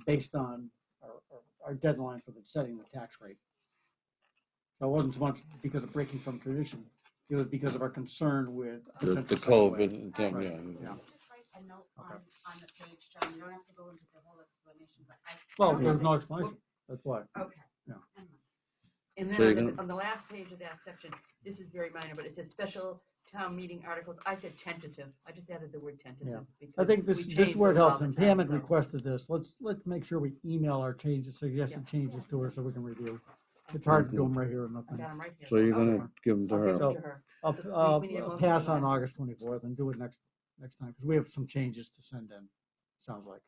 based on our deadline for the setting the tax rate. So it wasn't so much because of breaking from tradition, it was because of our concern with The potential second wave. COVID, Right. yeah. Just write a note Okay. on the page, John, you don't have to go into the whole explanation, but Well, there's no explanation, that's why. Okay. Yeah. And So you're then gonna- on the last page of that section, this is very minor, but it says special town meeting articles. I said tentative. I just added the word tentative. Yeah. because I think we this change is where it those all helps, the and time, Pam had so- requested this, let's make sure we email our changes, suggested Yeah. changes to her so we can review. It's hard to do them right here or I nothing. got 'em right here. So you're Okay. gonna give them to I'll give her. them to her. I'll, So we need a motion pass for on that. August 24th and do it next time, because we have some changes to send in, sounds like.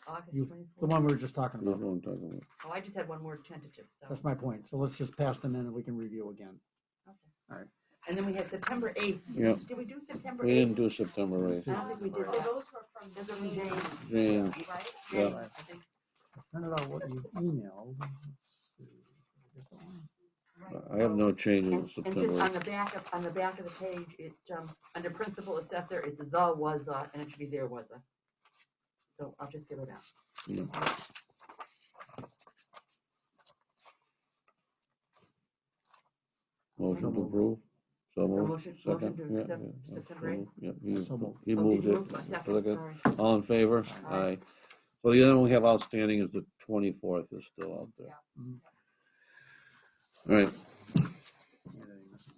August You- 24th. The one we were just talking That's about, what I'm talking about. Oh, I just had one word tentative, so. that's my point, so let's just pass them in and we can review again. Okay. All right. And then we had September 8th. Yeah. Did we do September 8th? We didn't do September I 8th. don't think we did Well, that. those were from Those are from Jane, Jane. James, right? Jane, Yeah. I think. Print it out what you emailed. Let's see. Get that one. Right, I have so- no changes in And just September on 8th. the back of the page, it, under principal assessor, it's the was and it should be there was a. So I'll just give it out. Yeah. Motion to approve. So moved. motion Second. to Yeah, accept yeah, September 8th? Yeah, So moved. he Oh, moved did you it. move? A second, Second. sorry. All in favor? Aye. Aye. So the other one we have outstanding is the 24th is still out there. Yeah. Mhm. All right. Yeah, you're missing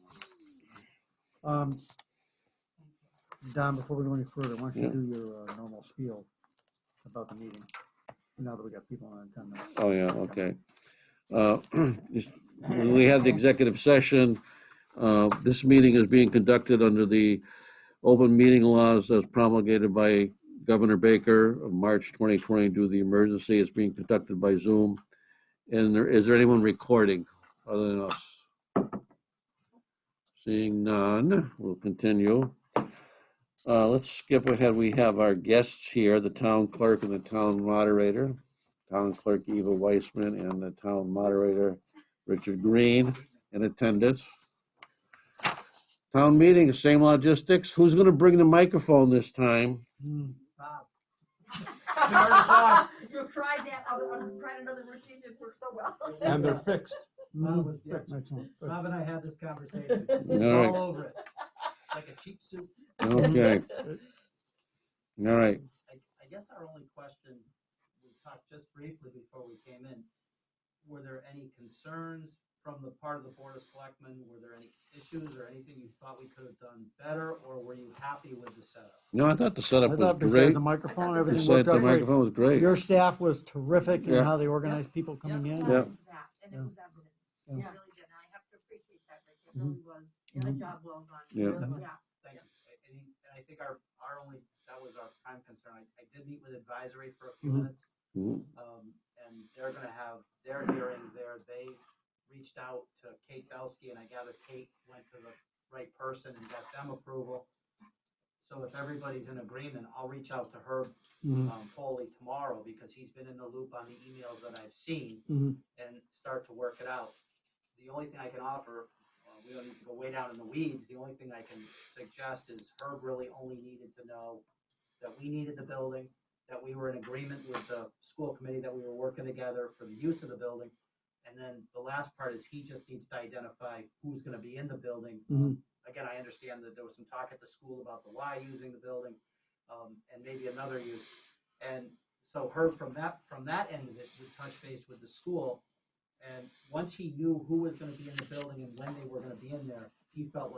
one. Don, before we go any further, why don't you Yeah. do your normal spiel about the meeting, now that we got people in attendance. Oh, yeah, okay. We have the executive session. This meeting is being conducted under the open meeting laws as promulgated by Governor Baker of March 2020 due to the emergency. It's being conducted by Zoom. And is there anyone recording other than us? Seeing none, we'll continue. Let's skip ahead. We have our guests here, the town clerk and the town moderator. Town clerk Eva Weissman and the town moderator Richard Green in attendance. Town meeting, same logistics. Who's going to bring the microphone this time? You tried that, tried another routine, it worked so well. And they're fixed. Mm, was good. excellent. Bob and I had this conversation. All It's right. all over it, like a cheap suit. Okay. All right. I guess our only question, we talked just briefly before we came in, were there any concerns from the part of the Board of Selectmen? Were there any issues or anything you thought we could have done better, or were you happy with the setup? No, I thought the I setup was thought besides great. the microphone, I thought everything Besides worked the out great. microphone was great. Your staff was terrific in Yeah. how they organized people coming in. Yeah. And it was evident. Yeah. It really did. And I have to appreciate that, Rick. It really was a Mhm. job well done. Yeah. Really was. Yeah. Thank you. And I think our only, that was our prime concern. I did meet with advisory for a few Mhm. minutes. Mhm. And they're gonna have their hearing there. They reached out to Kate Belsky, and I gather Kate went to the right person and got them approval. So if everybody's in agreement, I'll reach out to Herb Mhm. Foley tomorrow, because he's been in the loop on the emails that I've seen, Mhm. and start to work it out. The only thing I can offer, we don't need to go way down in the weeds, the only thing I can suggest is Herb really only needed to know that we needed the building, that we were in agreement with the school committee, that we were working together for the use of the building. And then the last part is he just needs to identify who's gonna be in the building. Mhm. Again, I understand that there was some talk at the school about the Y using the building, and maybe another use. And so Herb from that end of it would touch base with the school. And once he knew who was gonna be in the building and when they were gonna be in there, he felt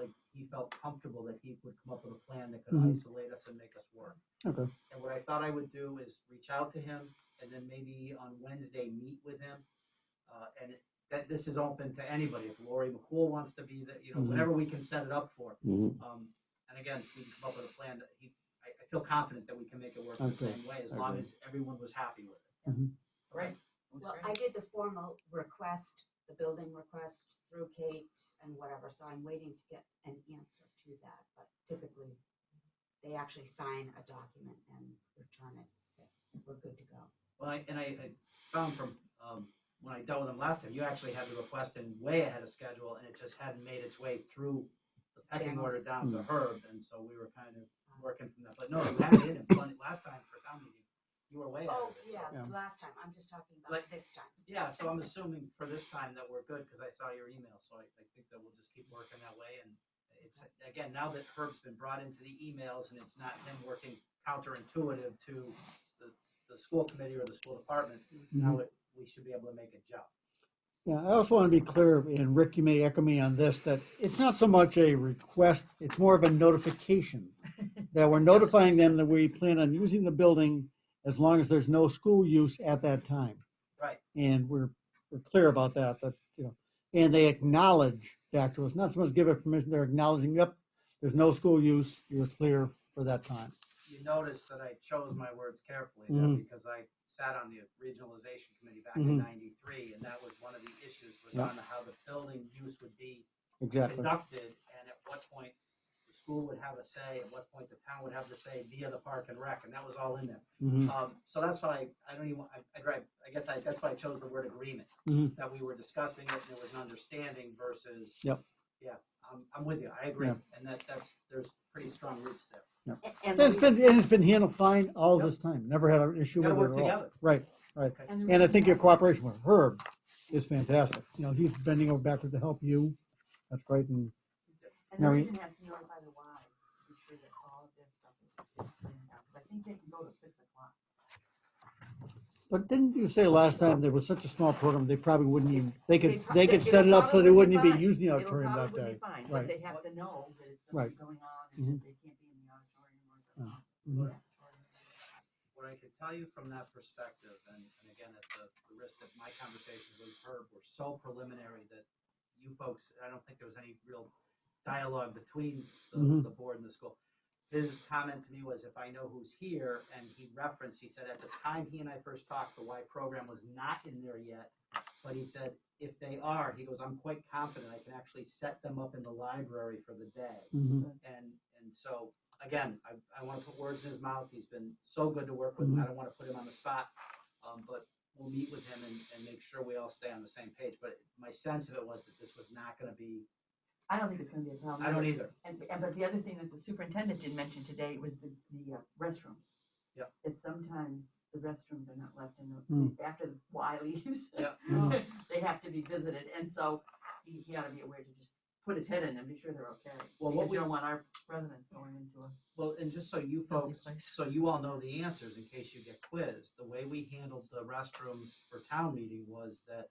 comfortable that he would come up with a plan that could Mhm. isolate us and make us work. Okay. And what I thought I would do is reach out to him, and then maybe on Wednesday, meet with him. And that this is open to anybody. If Lori McCool wants to be the, Mhm. whatever we can set it up for. Mhm. And again, we can come up with a plan that I feel confident that we can make it work the Okay. same way, as I long agree. as everyone was happy with it. Mhm. All right. That was Well, great. I did the formal request, the building request through Kate and whatever, so I'm waiting to get an answer to that. But typically, they actually sign a document and return it. We're good to go. Well, I found from, when I dealt with them last time, you actually had the request in way ahead of schedule, and it just hadn't made its way through the pecking order down to Herb, and so we were kind of working from that. But no, you had it in plenty, last time for town meeting, You were way ahead Oh, of it. So- yeah, Yeah. last time, I'm just talking about Like- this time. Yeah, so I'm assuming for this time that we're good, because I saw your email, so I think that we'll just keep working that way, and it's, again, now that Herb's been brought into the emails, and it's not him working counterintuitive to the school committee or the school department, now we should be able to make a jump. Yeah, I also want to be clear, and Rick, you may echo me on this, that it's not so much a request, it's more of a notification. That we're notifying them that we plan on using the building as long as there's no school use at that time. Right. And we're clear about that, and they acknowledge back to us, not so much give it permission, they're acknowledging, yep, there's no school use, you're clear for that time. You notice that I chose my words carefully there, Mhm. because I sat on the regionalization committee back Mhm. in '93, and that was one of the issues, was Yeah. on how the building use would be Exactly. conducted, and at what point the school would have a say, at what point the town would have the say via the park and rec, and that was all in there. Mhm. So that's why I don't even, I guess that's why I chose the word agreement, Mhm. that we were discussing it, and there was an understanding versus. Yep. Yeah, I'm with you, I agree, Yeah. and there's pretty strong roots there. And And it's been handled fine all Yep. this time, never had an issue with Gotta it work at all. together. Right, Okay. and I think your cooperation with Herb is fantastic, he's bending over backwards to help you, that's great, and And No, the we- region has to notify the Y, to be sure that all of their stuff is cleaned out, 'cause I think they can go to 6 o'clock. But didn't you say last time there was such a small program, they probably wouldn't even, they could It'll set it up so they probably wouldn't even fine. be using the It'll auditorium that probably day. be fine, Right. but they have to know that it's gonna Right. be going on, Mhm. and that they can't be in the auditorium or the. Mhm. auditorium. What I can tell you from that perspective, and again, at the risk that my conversations with Herb were so preliminary that you folks, I don't think there was any real dialogue between Mhm. the board and the school. His comment to me was, if I know who's here, and he said at the time he and I first talked, the Y program was not in there yet, but he said, if they are, he goes, I'm quite confident I can actually set them up in the library for the day. Mhm. And so, again, I want to put words in his mouth. He's been so good to work with. I don't want to put him on the spot, but we'll meet with him and make sure we all stay on the same page. But my sense of it was that this was not going to be, I don't think it's gonna be a problem. I don't either. But the other thing that the superintendent did mention today was the restrooms. Yep. That sometimes the restrooms are not left in Mm. after the Y leaves. Yep. They have to be visited, and so he ought to be aware to just put his head in and be sure they're okay. Well, what Because we- you don't want our residents going into a. Well, and just so you Filthy folks, place. so you all know the answers in case you get quizzed, the way we handled the restrooms for town meeting was that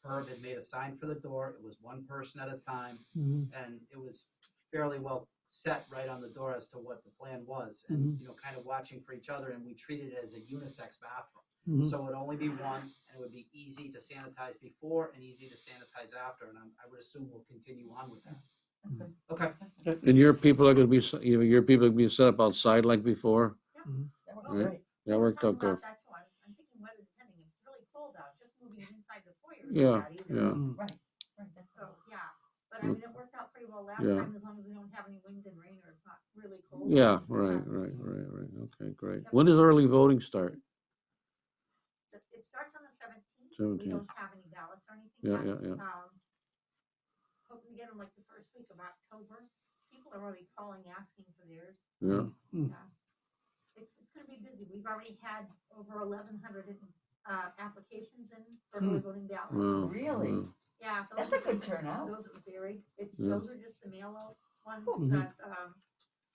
Herb had made a sign for the door. It was one person at a time. Mhm. And it was fairly well set right on the door as to what the plan was, and kind of watching for each other, and we treated it as a unisex bathroom. Mhm. So it would only be one, and it would be easy to sanitize before and easy to sanitize after, and I would assume we'll continue on with that. That's good. Okay. That's good. And your people are gonna be, your people are gonna be set up outside like before? That works Right. great. That worked out good. That too. I'm thinking weather depending, if it's really cold out, just moving it inside the foyer Yeah, isn't bad either. yeah. Mhm. Right, that's So, all. yeah, but I mean, it worked out pretty well last Yeah. time, as long as we don't have any wind and rain or it's not really cold. Yeah, right. Okay, great. When does early voting start? It starts on the 17th. 17th. We don't have any ballots or anything Yeah, yet. yeah. Hoping to get them like the first week of October. People are already calling, asking for theirs. Yeah, It's gonna be busy. We've already had over 1,100 applications in for Hmm. early voting ballots. wow. Really? wow. Yeah. That's those a are good just- turnout. Those are very, Yeah. those are just the mail out ones Mhm. that,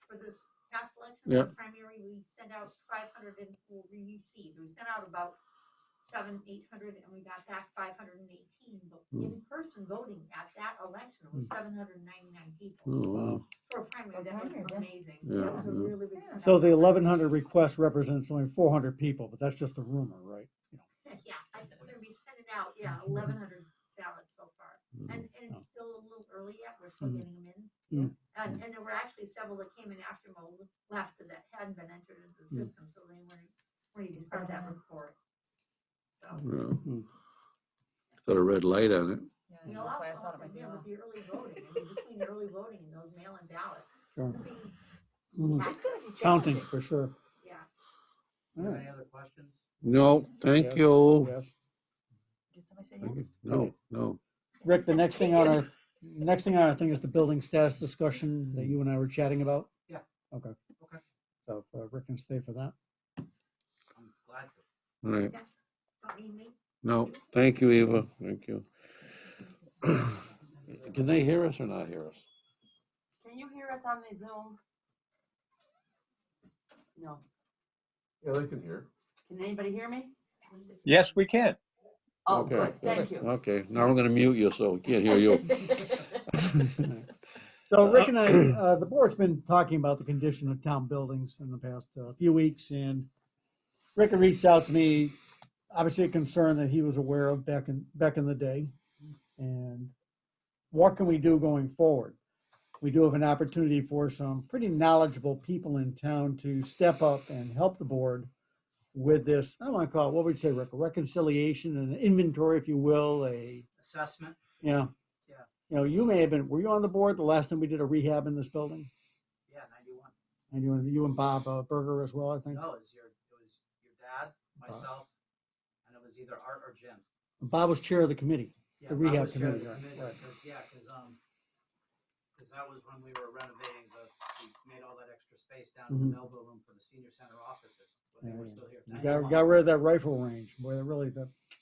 for this past election, Yeah. the primary, we sent out 500 and we received, we sent out about 800 and we got back 518, but Hmm. in-person voting at that election was 799 people. Oh, wow. For a primary, that was primary, that's- amazing. Yeah, That was a yeah. really big. Yeah. turnout. So the 1,100 requests represents only 400 people, but that's just a rumor, right? Yeah, we're gonna be sending out, 1,100 ballots so far. And it's still a little early yet, we're still Mhm. getting them in. Mm. And there were actually several that came in after Mo left that hadn't been entered into the Mm. system, so they weren't even part of that report. So, Yeah. It's got a red light on it. Yeah, we that's why I thought also, it might be again, with off. the early voting, I mean, between the early voting and those mail-in ballots, it's Sure. gonna be, Mhm. It's gonna be Counting, challenging. for sure. yeah. All right. Any other questions? No, thank Yes, you. yes. Did somebody say yes? No. Rick, the next thing on our thing is the building status discussion that you and I were chatting about? Yeah. Okay. Okay. So if Rick can stay for that. I'm glad All right. Don't need me? No, thank you, Eva. Thank you. Can they hear us or not hear us? Can you hear us on the Zoom? No. Yeah, they can hear. Can anybody hear me? Yes, we can. Oh, Okay, good, thank you. Okay, now we're gonna mute you so we can't hear you. So Rick and I, the board's been talking about the condition of town buildings in the past few weeks, and Rick had reached out to me, obviously a concern that he was aware of back in the day. And what can we do going forward? We do have an opportunity for some pretty knowledgeable people in town to step up and help the board with this. I don't want to call it, what would you say, Rick, a reconciliation, an inventory, if you will, Assessment, yeah. Yeah. You know, you may have been, were you on the board the last time we did a rehab in this building? yeah, 91. And you and Bob Berger as well, I think? No, it was your dad, myself, and it was either Art or Jim. Bob was chair of the committee. Yeah, The Bob rehab was chair of committee, the right, committee, right. because that was when we were renovating we made all that extra space down Mhm. in the Melville room for the senior center offices when they were Yeah, still here. You 91. got rid of that rifle range, boy, that really,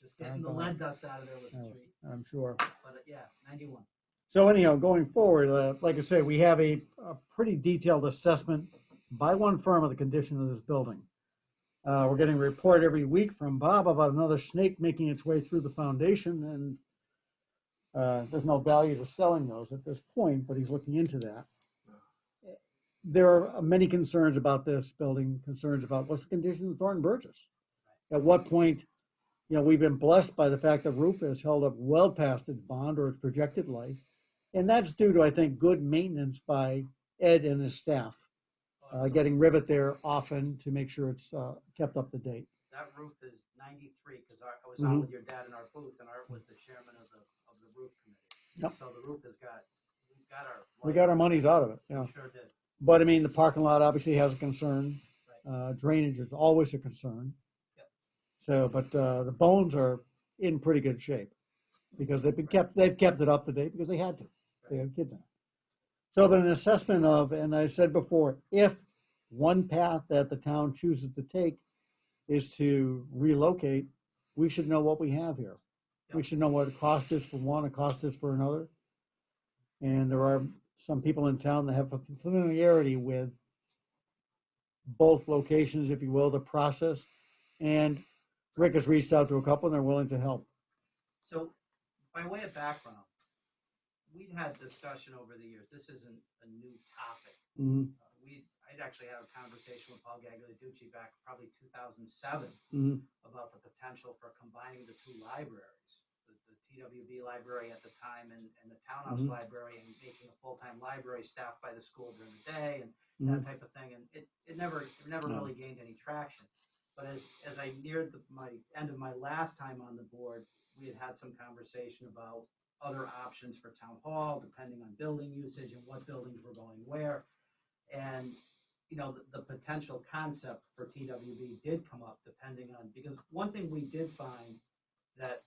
Just getting the lead dust out of there was a treat. I'm sure. But yeah, 91. So anyhow, going forward, like I say, we have a pretty detailed assessment by one firm of the condition of this building. We're getting a report every week from Bob about another snake making its way through the foundation, and there's no value to selling those at this point, but he's looking into that. There are many concerns about this building, concerns about what's the condition of Thornton Burgess. At what point, you know, we've been blessed by the fact that roof has held up well past its bond or its projected life. And that's due to, I think, good maintenance by Ed and his staff, getting rivet there often to make sure it's kept up to date. That roof is 93 because I was Mhm. on with your dad in our booth, and Art was the chairman of the roof committee. Yep. So the roof We got our monies out of it, yeah. We sure did. But I mean, the parking lot obviously has a concern. Drainage is always a concern. Yep. So, but the bones are in pretty good shape because they've kept it up to date because they had to. They have kids in it. So, but an assessment of, and I said before, if one path that the town chooses to take is to relocate, we should know what we have here. We should know what the cost is for one, the cost is for another. And there are some people in town that have a familiarity with both locations, if you will, the process. And Rick has reached out to a couple and they're willing to help. So, by way of background, we'd had discussion over the years. This isn't a new topic. Mhm. I'd actually had a conversation with Paul Gagliarducci back probably 2007 Mhm. about the potential for combining the two libraries, the TWB library at the time and the townhouse Mhm. library, and making a full-time library staffed by the school during the day and Mhm. that type of thing. And it never No. really gained any traction. But as I neared my end of my last time on the board, we had some conversation about other options for town hall, depending on building usage and what buildings were going where. And, you know, the potential concept for TWB did come up depending on, because one thing we did find that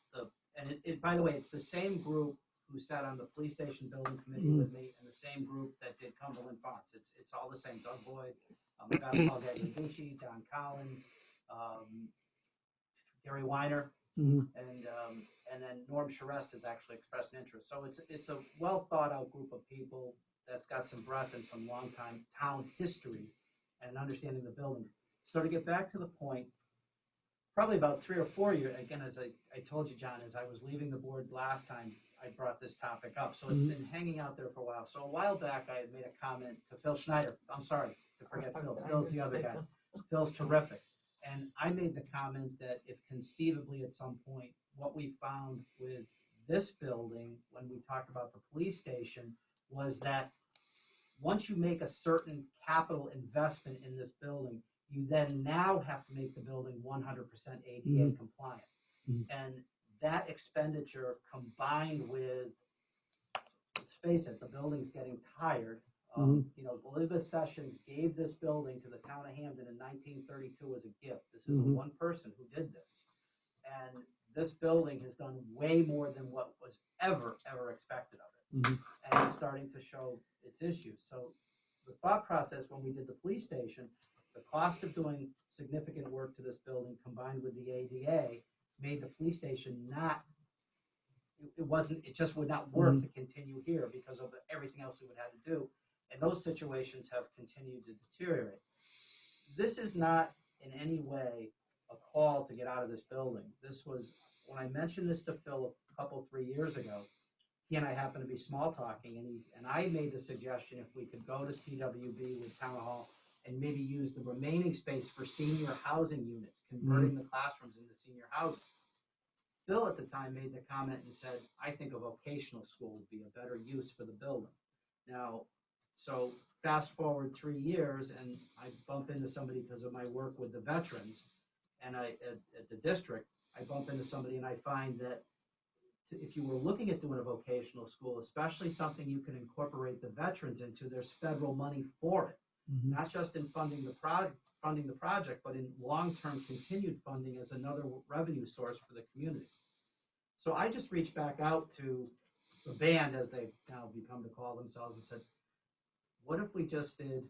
by the way, it's the same group who sat on the police station building committee with me and the same group that did Cumberland Farms. It's all the same. Doug Boyd, Paul Gagliarducci, Don Collins, Gary Weiner, Mhm. and then Norm Charest has actually expressed an interest. So it's a well thought out group of people that's got some breadth and some long time town history and understanding the building. So to get back to the point, probably about 3 or 4 years, again, as I told you, John, as I was leaving the board last time, I brought this topic up. So it's been hanging out there for a while. So a while back, I had made a comment to Phil Schneider. I'm sorry to forget Phil. Phil's the other guy. Phil's terrific. And I made the comment that if conceivably at some point, what we found with this building, when we talked about the police station, was that once you make a certain capital investment in this building, you then now have to make the building 100% ADA compliant. Mhm. And that expenditure combined with, let's face it, the building's getting tired. You know, Elizabeth Sessions gave this building to the town of Hampden in 1932 as a gift. This is one person who did this. And this building has done way more than what was ever expected of it. And it's starting to show its issues. So the thought process when we did the police station, the cost of doing significant work to this building combined with the ADA made the police station not, it just would not work to continue here because of everything else we would have to do. And those situations have continued to deteriorate. This is not in any way a call to get out of this building. This was, when I mentioned this to Phil a couple, 3 years ago, he and I happened to be small talking, and I made the suggestion if we could go to TWB with Town Hall and maybe use the remaining space for senior housing units, converting the classrooms into senior housing. Phil at the time made the comment and said, I think a vocational school would be a better use for the building. Now, so fast forward 3 years, and I bump into somebody because of my work with the veterans, and at the district, I bump into somebody and I find that if you were looking at doing a vocational school, especially something you can incorporate the veterans into, there's federal money for it, not just in funding the project, but in long-term continued funding as another revenue source for the community. So I just reached back out to the band, as they've now become to call themselves, and said, what if we just did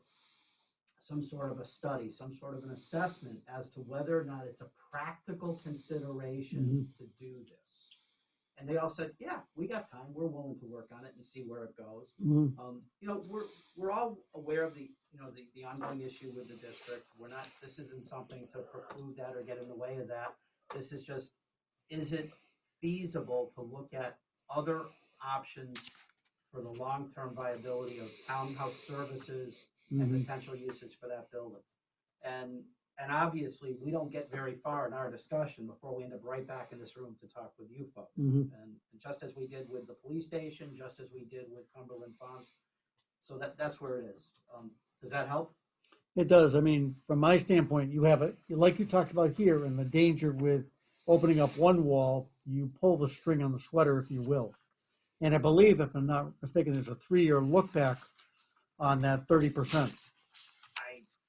some sort of a study, some sort of an assessment as to whether or not it's a practical consideration to do this? And they all said, yeah, we got time. We're willing to work on it and see where it goes. You know, we're all aware of the ongoing issue with the district. This isn't something to preclude that or get in the way of that. This is just, is it feasible to look at other options for the long-term viability of townhouse services and potential uses for that building? And obviously, we don't get very far in our discussion before we end up right back in this room to talk with you folks. And just as we did with the police station, just as we did with Cumberland Farms. So that's where it is. Does that help? It does. I mean, from my standpoint, you have like you talked about here, and the danger with opening up one wall, you pull the string on the sweater, if you will. And I believe, if I'm not mistaken, there's a 3-year look back on that 30%.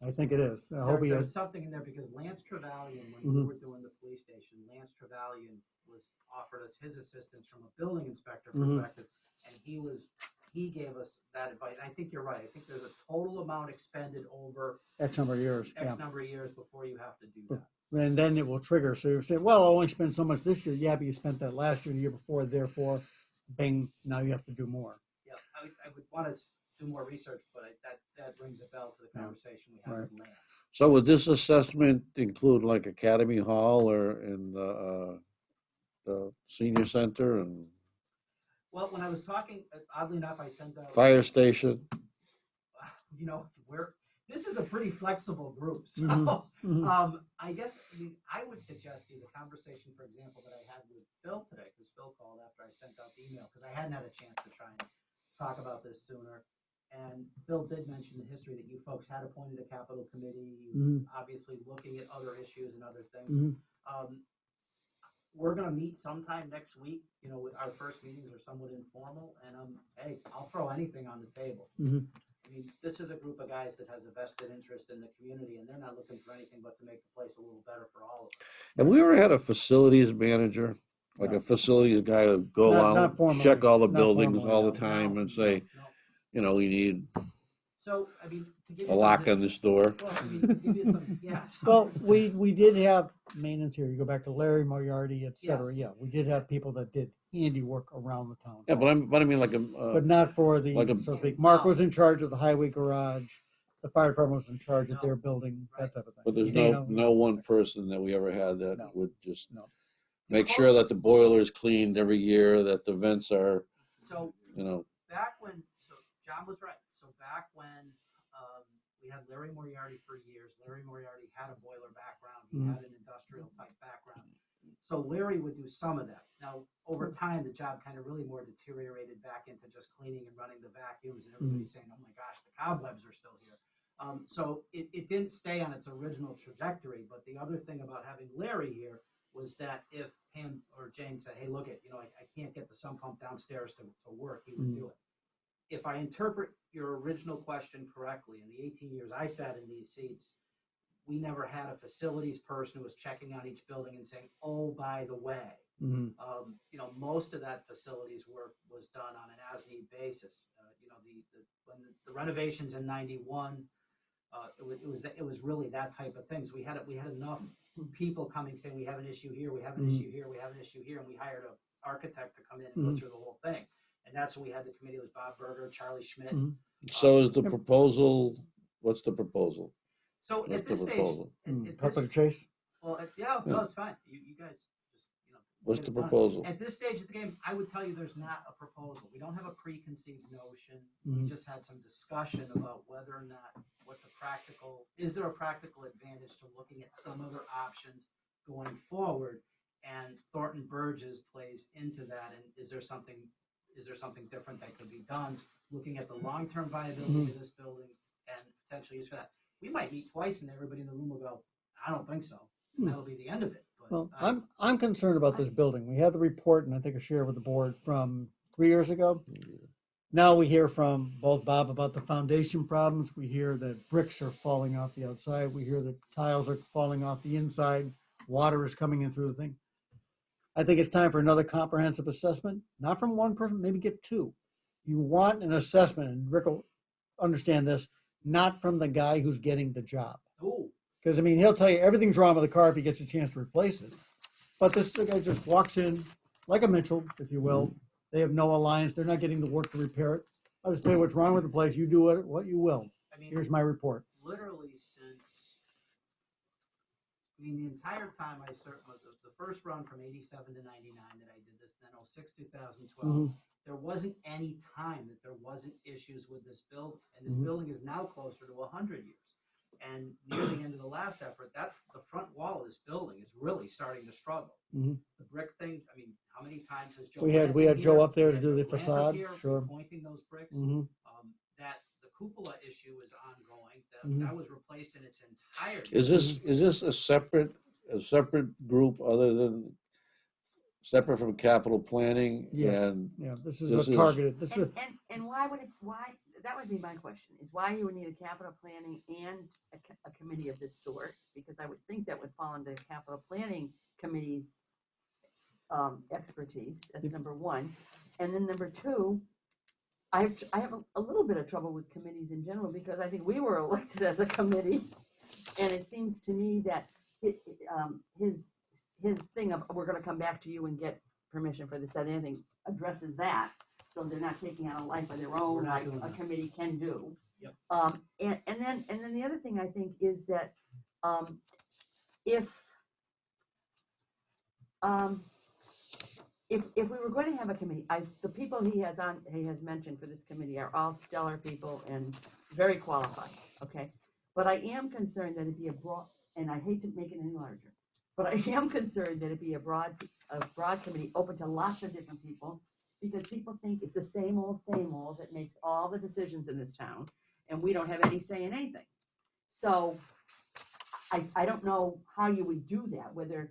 I think it is. I hope There's something in there because Lance Trevelyan, when we were doing the police station, Lance Trevelyan was offered us his assistance from a building inspector perspective, and he gave us that advice. I think you're right. I think there's a total amount expended over X number of years. X number of years before you have to do that. And then it will trigger. So you say, well, I'll only spend so much this year. Yeah, but you spent that last year, the year before, therefore, bing, now you have to do more. Yeah, I would want to do more research, but that rings a bell to the conversation we had with Lance. So would this assessment include like Academy Hall or in the senior center and Well, when I was talking, oddly enough, I sent out fire station? You know, this is a pretty flexible group. So I guess, I would suggest the conversation, for example, that I had with Phil today, because Phil called after I sent out the email, because I hadn't had a chance to try and talk about this sooner. And Phil did mention the history that you folks had appointed a capital committee, obviously looking at other issues and other things. We're going to meet sometime next week. You know, our first meetings are somewhat informal, and hey, I'll throw anything on the table. I mean, this is a group of guys that has a vested interest in the community, and they're not looking for anything but to make the place a little better for all of us. Have we ever had a facilities manager, like a facilities guy who go Not out, formally. check all the Not buildings formally, all no. the time and say, No. you know, we need So, I mean, to give a you lock some on this door? Well, I mean, to give you some, yeah. Well, we did have maintenance here. You go back to Larry Moriarty, et cetera. Yes. Yeah, we did have people that did handiwork around the town. Yeah, but I mean like But not for the, like a- so to speak. Mark was in charge of the highway garage. The fire department was in charge of No. their building, that type of thing. but there's Dana, no one person that we ever had that No. would just No. make sure that the boiler is cleaned every year, that the vents are, So you know, back when, so John was right. So back when we had Larry Moriarty for years, Larry Moriarty had a boiler background. He had an industrial type background. So Larry would do some of that. Now, over time, the job kind of really more deteriorated back into just cleaning and running the vacuums, and everybody's saying, oh my gosh, the cobwebs are still here. So it didn't stay on its original trajectory. But the other thing about having Larry here was that if Pam or Jane said, hey, look, I can't get the sump pump downstairs to work, he would do it. If I interpret your original question correctly, in the 18 years I sat in these seats, we never had a facilities person who was checking on each building and saying, oh, by the way, you know, most of that facilities work was done on an as-need basis. You know, when the renovations in 91, It was really that type of things. We had enough people coming saying, we have an issue here, we have an issue here, we have an issue here, and we hired an architect to come in and go through the whole thing. And that's when we had the committee with Bob Berger, Charlie Schmidt. So is the proposal, what's the proposal? So at What's the this stage, proposal? Cut to the chase. well, no, it's fine. You guys just, What's get the it done. proposal? At this stage of the game, I would tell you there's not a proposal. We don't have a preconceived notion. Mhm. We just had some discussion about whether or not, is there a practical advantage to looking at some other options going forward? And Thornton Burgess plays into that. And is there something different that could be done? Looking at the long-term viability of this building and potential use for that. We might meet twice and everybody in the room will go, I don't think so. And that'll be the end of it. But Well, I'm concerned about this building. We had the report, and I think I shared with the board from 3 years ago. Now we hear from both Bob about the foundation problems. We hear that bricks are falling off the outside. We hear that tiles are falling off the inside. Water is coming in through the thing. I think it's time for another comprehensive assessment, not from one person, maybe get two. You want an assessment, and Rick will understand this, not from the guy who's getting the job. ooh, Because, I mean, he'll tell you everything's wrong with the car if he gets a chance to replace it. But this guy just walks in, like a Mitchell, if you will. They have no alliance. They're not getting the work to repair it. I'll just tell you what's wrong with the place. You do what you will. I mean, Here's my report. literally the entire time I served, the first run from 87 to 99 that I did this, then 06, 2012, there wasn't any time that there wasn't issues with this building. And this building is now closer to 100 years. And near the end of the last effort, the front wall of this building is really starting to struggle. Mhm. The brick thing, I mean, how many times has Joe? We had Blanton Joe here? up there We to had do the Joe Blanton facade, here sure. Pointing those bricks. Mhm. That the cupola issue is ongoing. Mhm. That was replaced in its entirety. Is this a separate group other than, separate from capital planning? Yes. And Yeah, this This is is- a targeted, this is, And why would that would be my question, is why you would need a capital planning and a committee of this sort? Because I would think that would fall into capital planning committee's expertise, that's number one. And then number two, I have a little bit of trouble with committees in general, because I think we were elected as a committee. And it seems to me that his thing of, we're gonna come back to you and get permission for this, that, anything, addresses that. So they're not taking on a life of their We're own not like doing a that. committee can do. Yep. And then the other thing I think is that, if we were going to have a committee, the people he has mentioned for this committee are all stellar people and very qualified, okay? But I am concerned that it'd be a broad, and I hate to make it any larger, but I am concerned that it'd be a broad committee open to lots of different people, because people think it's the same old that makes all the decisions in this town, and we don't have any say in anything. So I don't know how you would do that, whether,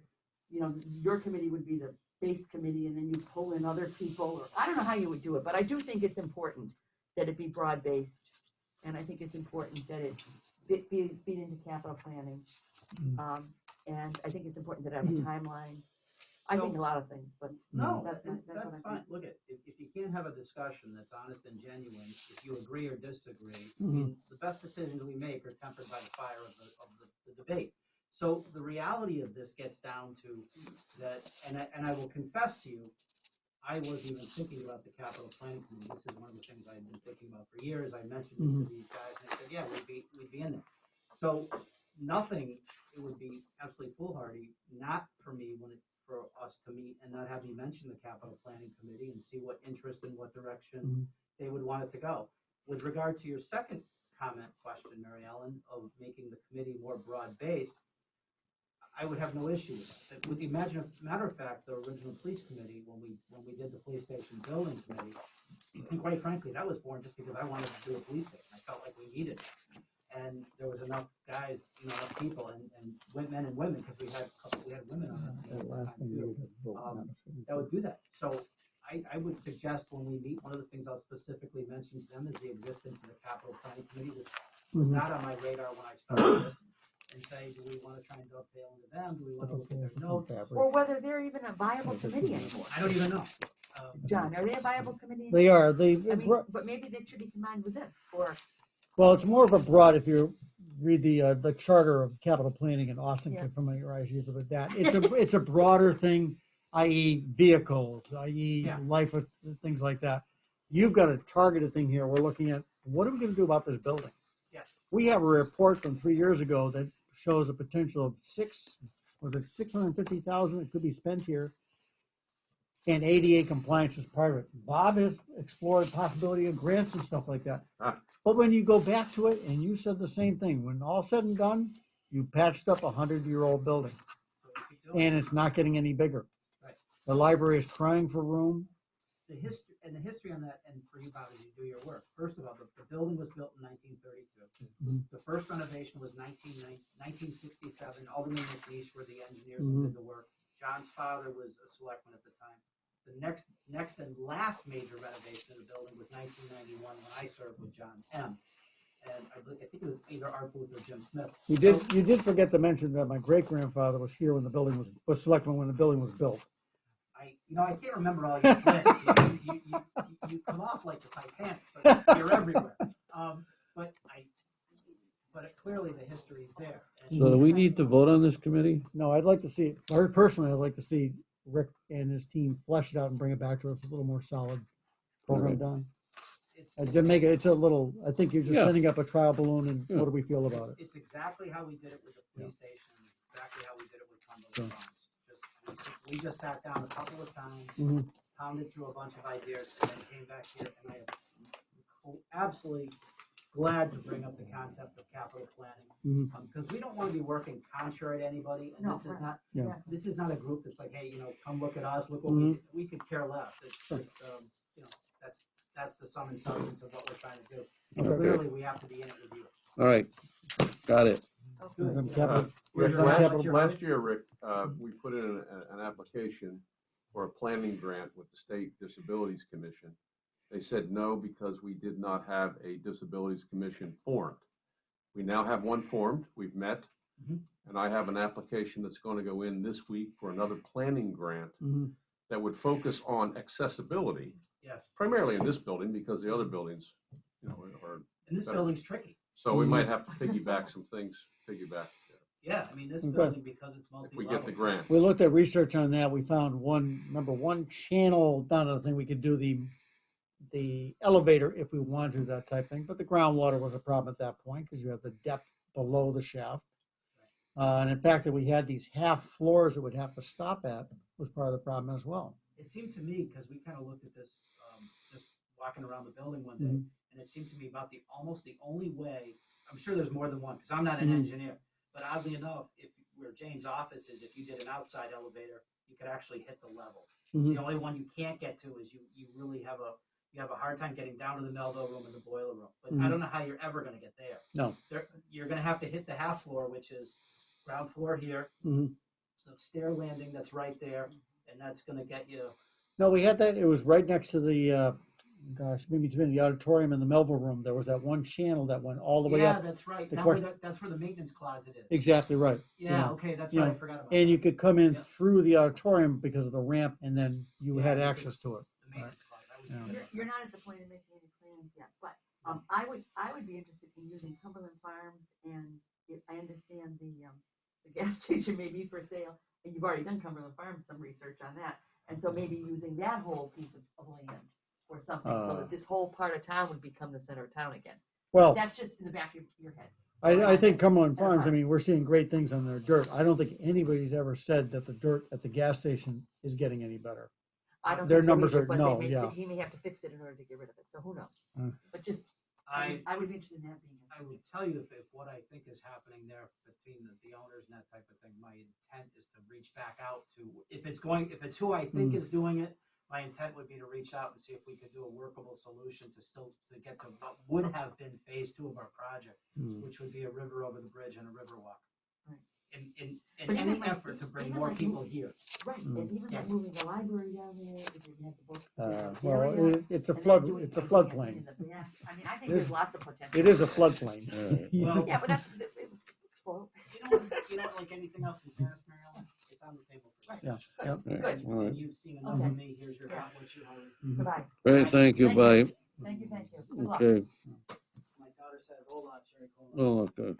your committee would be the base committee and then you pull in other people, or I don't know how you would do it, but I do think it's important that it be broad-based. And I think it's important that it feed into capital planning. And I think it's important that it have a timeline. I think a lot of things, but No, that's what that's I fine. think. Look, if you can't have a discussion that's honest and genuine, if you agree or disagree, I Mhm. mean, the best decisions we make are tempered by the fire of the debate. So the reality of this gets down to that, and I will confess to you, I wasn't even thinking about the capital planning committee. This is one of the things I've been thinking about for years. I mentioned it to these guys, and they said, yeah, we'd be in there. So it would be absolutely foolhardy not for me for us to meet and not have me mention the capital planning committee and see what interest and what direction they would want it to go. With regard to your second question, Mary Ellen, of making the committee more broad-based, I would have no issue with that. With the matter of fact, the original police committee, when we did the police station building committee, and quite frankly, that was born just because I wanted to do a police station. I felt like we needed it. And there was enough guys, enough people, and men and women, because we had women on it that last thing you would vote on. that would do that. So I would suggest when we meet, one of the things I'll specifically mention to them is the existence of the capital planning committee, which was not on my radar when I started this, and say, do we want to try and dovetail into them? Do we want to look at their notes? Or whether they're even a viable committee anymore. I don't even know. John, are they a viable committee? They are, I mean, but maybe they should be combined with this, or, well, it's more of a broad, if you're read the charter of capital planning, and Austin Yeah. can familiarize you with that. It's a broader thing, i.e. vehicles, i.e. Yeah. life of things like that. You've got a targeted thing here. We're looking at, what are we gonna do about this building? Yes, We have a report from 3 years ago that shows a potential of 650,000 that could be spent here. And ADA compliance is part of it. Bob has explored possibility of grants and stuff like that. Ah. But when you go back to it, and you said the same thing, when all said and done, you patched up a 100-year-old building, so we keep doing it. and it's not getting any bigger. Right. The library is crying for room. The history on that, and for you, Bob, as you do your work. First of all, the building was built in 1932. Mhm. The first renovation was 1967. Alderman McNeish were the engineers Mhm. who did the work. John's father was a selectman at the time. The next and last major renovation of the building was 1991 when I served with John M. And I think it was either Art Booth or Jim Smith. You did forget to mention that my great-grandfather was here when the building was selectman when the building was built. I can't remember all your things. You come off like the Titanic, so you're everywhere. But clearly the history is there. And So do we need to vote on this committee? No, I'd like to see, or personally, I'd like to see Rick and his team flesh it out and bring it back to us with a little more solid program Okay. done. it's, To make it, it's a little, I think you're just Yeah. sending up a trial balloon, and Yeah. what do we feel about it? It's exactly how we did it with the police station, and it's exactly how we did it with Cumberland Sure. Farms. We just sat down a couple of times, Mhm. pounded through a bunch of ideas, and then came back here, and I am absolutely glad to bring up the concept of capital planning. Mhm. Because we don't want to be working contrary to anybody, and No, this is right. not, Yeah. this is not a group that's like, hey, come look at us, look what Mhm. we could care less. It's just, that's the sum and substance of what we're trying to do. And Okay. clearly, we have to be in it with you. All right, got it. Good. Capital- Rick, Is there last, much you're- last year, Rick, we put in an application for a planning grant with the State Disabilities Commission. They said no because we did not have a Disabilities Commission formed. We now have one formed, we've met, Mhm. and I have an application that's going to go in this week for another planning grant Mhm. that would focus on accessibility, Yes, primarily in this building because the other buildings, are, and this building's tricky. so we Mhm. might have to piggyback some things, Yeah, I mean, this Okay. building, because it's if multi-level. we get the grant. We looked at research on that. We found one channel down to the thing we could do the elevator if we wanted to, that type thing, but the groundwater was a problem at that point because you have the depth below the shaft. And in fact, that we had these half floors that would have to stop at was part of the problem as well. It seemed to me, because we kind of looked at this, just walking around the building one day, Mhm. and it seemed to me about almost the only way, I'm sure there's more than one, because I'm not an Mhm. engineer, but oddly enough, where Jane's office is, if you did an outside elevator, you could actually hit the levels. Mhm. The only one you can't get to is you really have a hard time getting down to the Melville room and the boiler room. But I Mhm. don't know how you're ever gonna get there. No. You're gonna have to hit the half floor, which is ground floor here, Mhm. the stair landing that's right there, and that's gonna get you. No, we had that. It was right next to the, maybe between the auditorium and the Melville room. There was that one channel that went all the way Yeah, up. that's right. The That's where the maintenance closet is. Exactly right. Yeah, okay, that's You right. know, I forgot about And that. you could come in Yeah. through the auditorium because of the ramp, and then you Yeah, had you could- access to it. The maintenance closet. I was Yeah. forgetting You're about not at the point of making any plans yet, but I would be interested in using Cumberland Farms, and I understand the gas station may be for sale, and you've already done Cumberland Farms, some research on that, and so maybe using that whole piece of land or something, so that this whole part of town would become the center of town again. Well, That's just in the back of your head. I think Cumberland Farms, I Apart. mean, we're seeing great things on their dirt. I don't think anybody's ever said that the dirt at the gas station is getting any better. I don't Their think so numbers either, are- but no, they may, yeah. he may have to fix it in order to get rid of it, so who knows? But just, I I would be interested in that being. I would tell you if what I think is happening there between the owners and that type of thing, my intent is to reach back out to, if it's who I think is doing it, my intent would be to reach out and see if we could do a workable solution to get to what would have been phase 2 of our project, Hmm. which would be a river over the bridge and a river walk. Right. In But any even like- effort to bring even more like people here. Right, and even Yeah. like moving the library down there, if you had the book. Well, area, it's a and then flood, doing it's a something floodplain. in the back. I mean, I think It is- there's lots of potential. It is a floodplain. All right. Well, Yeah, but that's, explode. Like anything else in Paris, Mary Ellen, it's on the table for Right. Yeah, discussion. yeah. All right, Good. all right. And you've seen enough Okay. of me, here's your Yeah. what you heard. Mhm. Goodbye. Great, thank you, Thank bye. Thank you, thank you. Good luck. Okay, My daughter daughter says, hold on, Sherry. Hold on. Oh, okay,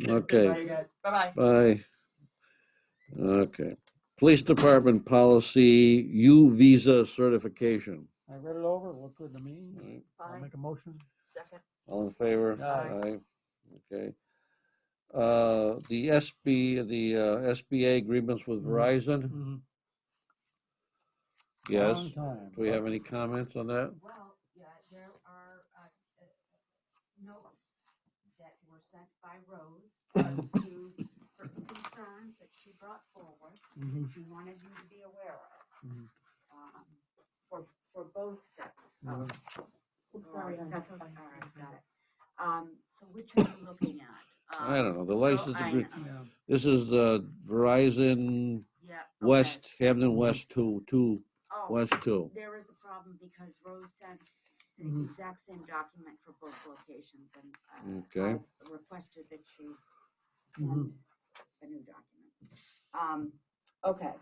Bye, okay, you guys. Bye-bye. bye. Okay. Police Department policy, U visa certification. I read it over, it looked good to me. All right. I'll Bye. make a motion. Second. All in favor? Aye. Okay. The SBA agreements with Mhm. Verizon, Mhm. yes. Long time. Do we have any comments on that? Well, yeah, there are, notes that were sent by Rose as to certain concerns that she brought forward. Mhm. She wanted you to be aware of, Mhm. for both sets Mhm. of. Oops, sorry, honey. That's okay, all right, got it. So which are you looking at? I don't know, the Ro- license I agree- know. Yeah. This is the Verizon Yeah. okay. West, Hampden West two, Oh, West two. there is a problem because Rose sent the Mhm. exact same document for both locations and Okay. I requested that she Mhm. send a new document. Okay,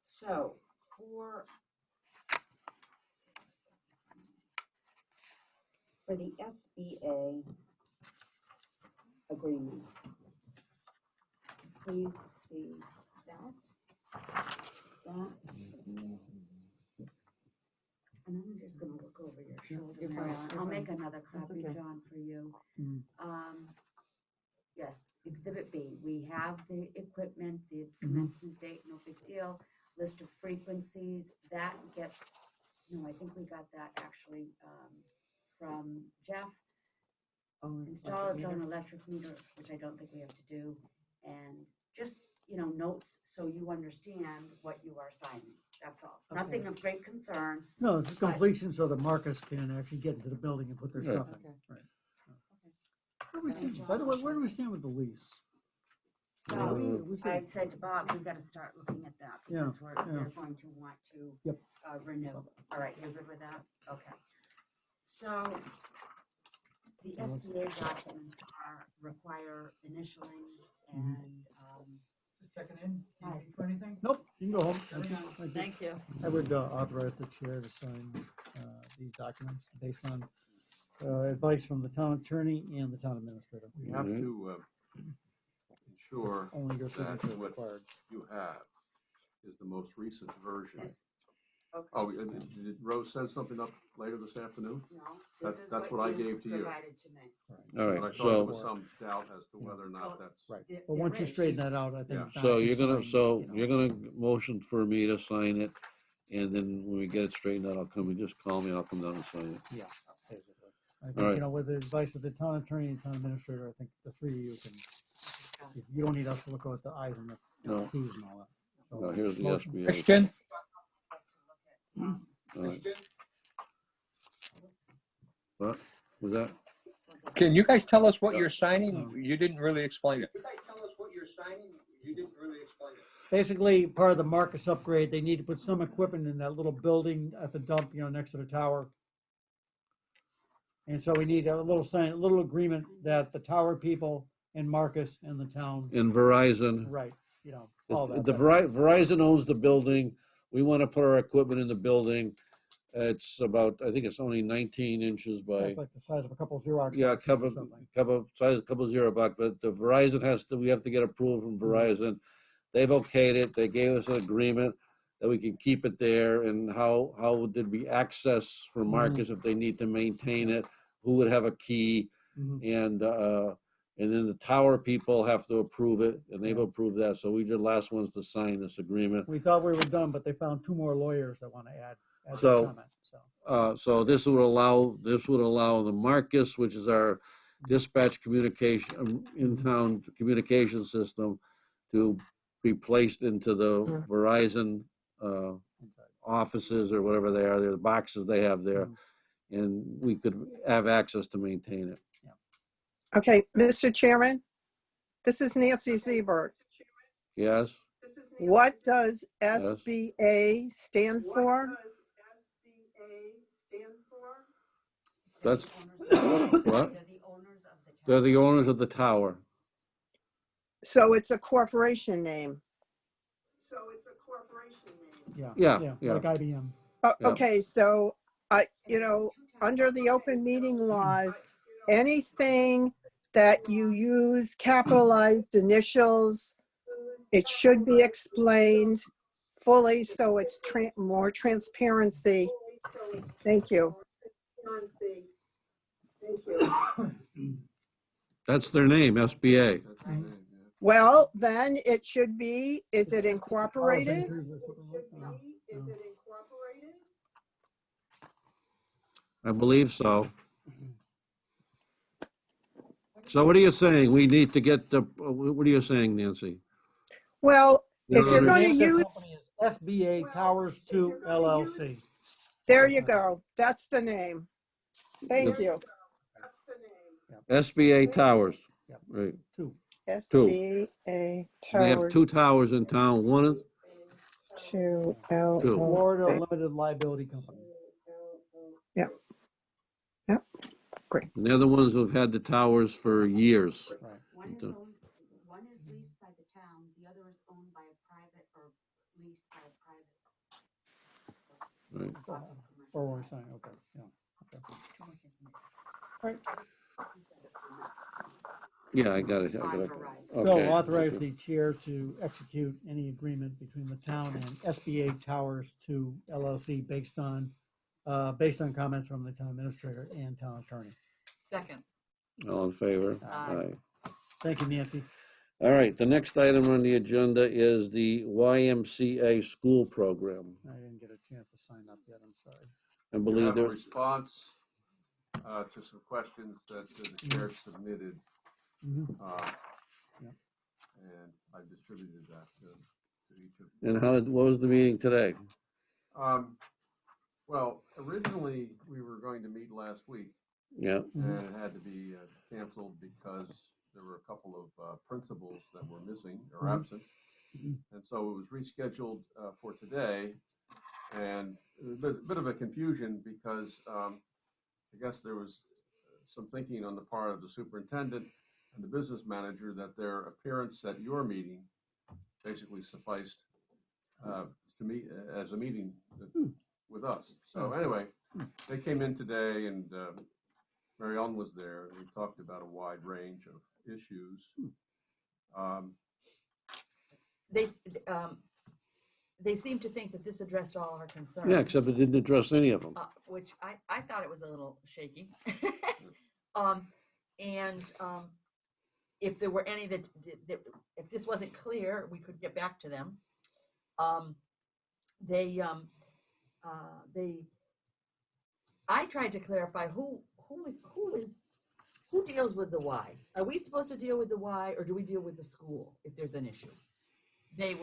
so for the SBA agreements, please see that. And I'm just gonna look over your shoulder. You're Mary fine, Ellen. you're I'll fine. make another That's copy, okay. John, for you. Mhm. Yes, Exhibit B, we have the equipment, the Mhm. commencement date, no big deal. List of frequencies, that gets, no, I think we got that actually, from Jeff. Oh, Install its meter. own electric meter, which I don't think we have to do, and just, notes so you understand what you are signing, that's all. Okay. Nothing of great concern. No, it's a completion so the Marcus can actually get into the building and put their Right. stuff in. Okay. Right. Where do we stand, by the way, where do we stand with the lease? Well, We should- I said to Bob, we gotta start looking at that, Yeah, because yeah. they're going to want to Yep. renew. All right, you're good with that? Okay. So, the SBA documents require initialing and, Just checking in. Do you need for anything? Nope, you can go home. Thank you. Thank you. I would authorize the chair to sign these documents based on advice from the town attorney and the town administrator. We have to ensure Only your that signature what required. you have is the most recent version. yes. Okay. Oh, did Rose send something up later this afternoon? No, That's- this is that's what I gave to you. provided to me. All But I right, thought there so, was some doubt as to whether or not that's. Right, The- but the once you rate, straighten she's- that out, I think. Yeah. Don so can you're gonna, sign, so you know. you're gonna motion for me to sign it, and then when we get it straightened out, I'll come and just call me, I'll come down and sign it. Yeah, basically. I All think, right. with the advice of the town attorney and town administrator, I think the three of you can, you don't need us to look at the Is and the No. Ts and all that. So, No, here's the motion. SBA. Christian, All right. What, was that? can you guys tell us what you're signing? You didn't really explain it. Basically, part of the Marcus upgrade, they need to put some equipment in that little building at the dump, next to the tower. And so we need a little agreement that the tower people and Marcus and the town, In Verizon. right, all that. Verizon owns the building. We want to put our equipment in the building. It's about, I think it's only 19 inches by, It's like the size of a couple of Xerox yeah, boxes or something. size a couple $0, but the Verizon we have to get approval from Verizon. They've okayed it. They gave us an agreement that we can keep it there, and how did we access for Marcus if they need to maintain it? Who would have a key? Mhm. And then the tower people have to approve it, and they've Yeah. approved that. So we were the last ones to sign this agreement. We thought we were done, but they found two more lawyers that want to add their So- comment, so. So this would allow the Marcus, which is our dispatch communication, in-town communication system, to be placed into the Verizon offices or whatever they are, the boxes they have there, and we could have access to maintain it. Okay, Mr. Chairman, this is Nancy Ziebert. Yes? What does SBA stand for? That's, They're what? the owners of the town. They're the owners of the tower. So it's a corporation name. Yeah, Yeah. like IBM. Oh, Yeah. okay, so under the open meeting laws, anything that you use capitalized initials, it should be explained fully so it's more transparency. Thank you. That's their name, SBA. That's the name, yeah. Well, then it should be, is it Power incorporated? bankers or something like that. I believe so. So what are you saying? We need to get the, what are you saying, Nancy? Well, You if don't you're under- going to Name of the use, company is SBA Towers 2 LLC. there you go. That's the name. Thank you. SBA Towers, Yep. right. Two. SBA They have Towers two towers in town. One is, 2 Florida LLC. Limited Liability Company. Yep. and they're the ones who've had the towers for years. Right. One is Okay. owned, one is leased by the town, the other is owned by a private or leased by a private. Right. Or we're saying, okay, yeah. Okay. Yeah, I got it. Authorize. So Okay. authorize the chair to execute any agreement between the town and SBA Towers 2 LLC based on comments from the town administrator and town attorney. Second. All in favor? Aye. Thank you, Nancy. All right, the next item on the agenda is the YMCA school program. I didn't get a chance to sign up yet, I'm sorry. I You believe have a there, response to some questions that the chair submitted. Mhm. Yep. And I distributed that to each of. and what was the meeting today? Well, originally, we were going to meet last week, Yeah, and it had to be canceled because there were a couple of principals that were missing or Mhm. absent. Mhm. And so it was rescheduled for today, and a bit of a confusion because I guess there was some thinking on the part of the superintendent and the business manager that their appearance at your meeting basically sufficed to meet as a meeting with us. So anyway, they came in today, and Mary Ellen was there, and we talked about a wide range of issues. They seem to think that this addressed all our concerns. yeah, except it didn't address any of them. Which I thought it was a little shaky. If there were any that if this wasn't clear, we could get back to them. I tried to clarify who deals with the why. Are we supposed to deal with the why, or do we deal with the school if there's an issue? They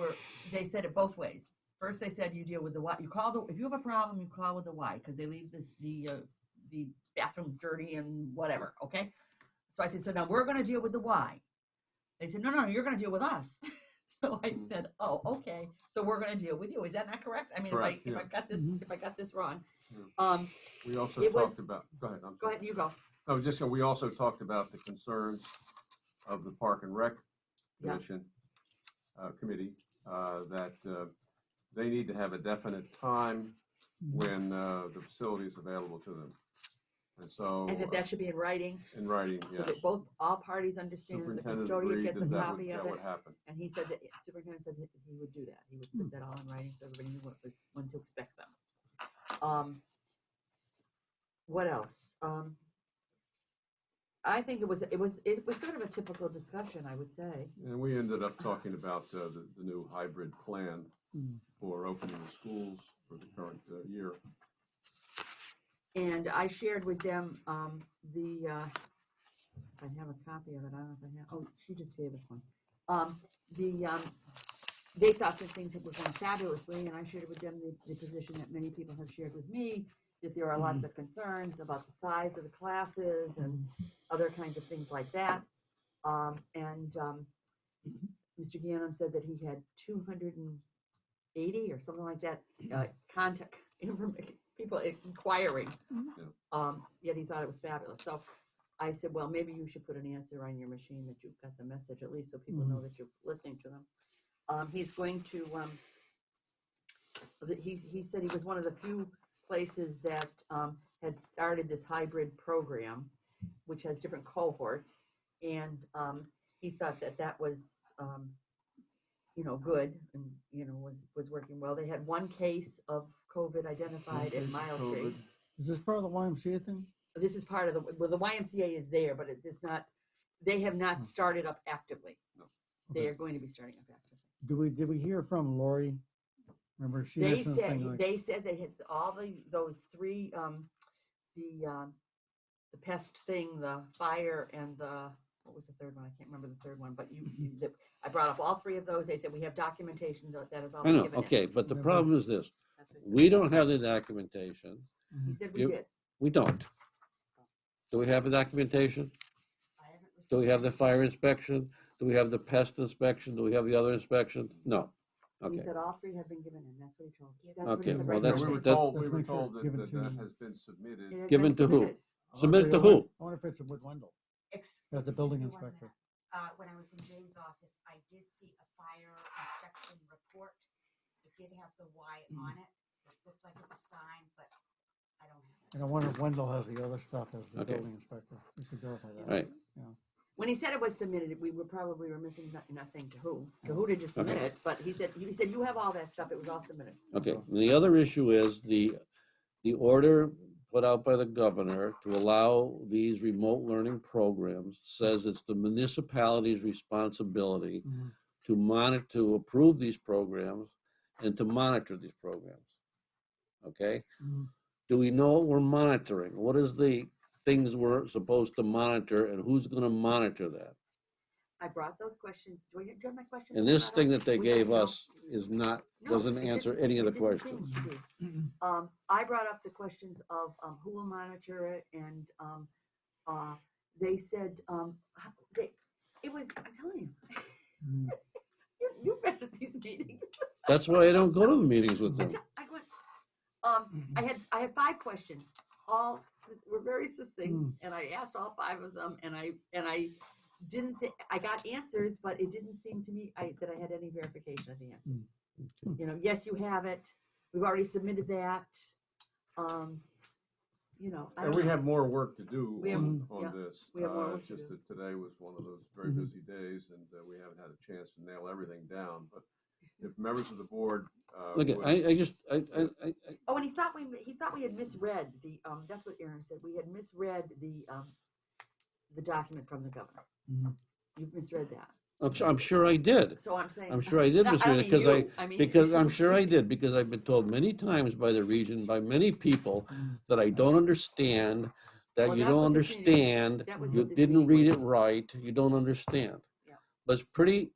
said it both ways. First, they said you deal with the why. You call if you have a problem, you call with the why, because they leave the bathrooms dirty and whatever. Okay. So I said, so now we're going to deal with the why. They said, no, you're going to deal with us. So I said, oh, okay. So we're going to deal with you. Is that not correct? I mean, Correct, if yeah. I got this wrong. We also It was- talked about, go ahead. Go ahead, you go. No, just so we also talked about the concerns of the Park and Rec Yeah. Commission, committee, that they need to have a definite time when the facility is available to them. And so. And that should be in writing, In writing, so yes. that all parties understand, the Superintendent custodian agreed gets a that copy of that it. would happen. And he said that, superintendent said that he would do that. He would put that all in writing so everybody knew when to expect them. What else? I think it was sort of a typical discussion, I would say. And we ended up talking about the new hybrid plan for opening the schools for the current year. And I shared with them if I have a copy of it, I don't know if I have, oh, she just gave us one. They thought that things were going fabulously, and I shared with them the position that many people have shared with me, that there are lots of concerns about the size of the classes and other kinds of things like that. Mr. Gannon said that he had 280 or something like that contact people inquiring. Yet he thought it was fabulous. So I said, well, maybe you should put an answer on your machine that you've got the message, at least so people know that you're listening to them. He's going to, he said he was one of the few places that had started this hybrid program. which has different cohorts. And he thought that that was, good and, was working well. They had one case of COVID identified at Mile Tree. Is this part of the YMCA thing? This is part of the YMCA is there, but it is not, they have not started up actively. They Okay. are going to be starting up actively. Did we hear from Lori? Remember, she They mentioned something like. they said they had all those three, the pest thing, the fire, and what was the third one? I can't remember the third one, but I brought up all three of those. They said we have documentation that is all I know, given in. okay, but the Yeah, problem is this, That's what he said. we don't have the documentation, He said we you- did. we don't. Do we have the documentation? I haven't Do we have the received fire inspection? Do we have the pest inspection? Do we have the other inspection? No. He Okay, said all three have been given in. That's what he told me. That's what Okay, he said well, right that's- Yeah, now. we were that- told, Let's make sure, that given that to- has been submitted. It has Given been to who? submitted. Submitted to I who? wonder if it's with Wendell. Ex- As the excuse building me one inspector. minute. When I was in Jane's office, I did see a fire inspection report. It did have the Y on it. It looked like it was signed, but I don't have it. And I wonder if Wendell has the other stuff as the Okay. building inspector. We should verify that. Right. When he said it was submitted, we were missing, not saying to who. To who did you submit Okay. it? But he said you have all that stuff. It was all submitted. Okay, and the other issue is the order put out by the governor to allow these remote learning programs says it's the municipality's responsibility Mhm. to monitor, to approve these programs and to monitor these programs. Okay? Mhm. Do we know what we're monitoring? What is the things we're supposed to monitor and who's gonna monitor that? I brought those questions. Do you have my questions? And I this brought thing up? that they We gave don't know. us is not, No, doesn't it answer didn't- any of the it didn't questions. seem to be. I brought up the questions of who will monitor it, and they said it was. I'm telling you, Mhm. you've been at these meetings. That's why I don't go to the meetings with them. I went. I had 5 questions. All were very succinct, and I asked all 5 of them, and I didn't think I got answers, but it didn't seem to me that I had any verification of the answers. Yes, you have it. We've already submitted that. I And don't we know. have more work to do We have- on yeah, this. we have more work It's to just do. that today was one of those very Mhm. busy days, and we haven't had a chance to nail everything down. But if members of the board Look, would- Oh, and he thought we had misread the. That's what Aaron said. We had misread the document from the governor. Mhm. You've misread that. I'm sure I did. So I'm saying. I'm sure I did No, misread it mean because you. I mean- because I'm sure I did, because I've been told many times by the region, by many people, that I don't understand, that Well, you that's don't what this meeting- understand, that was you what this didn't meeting read was. it right, you don't understand. Yeah. But it's pretty,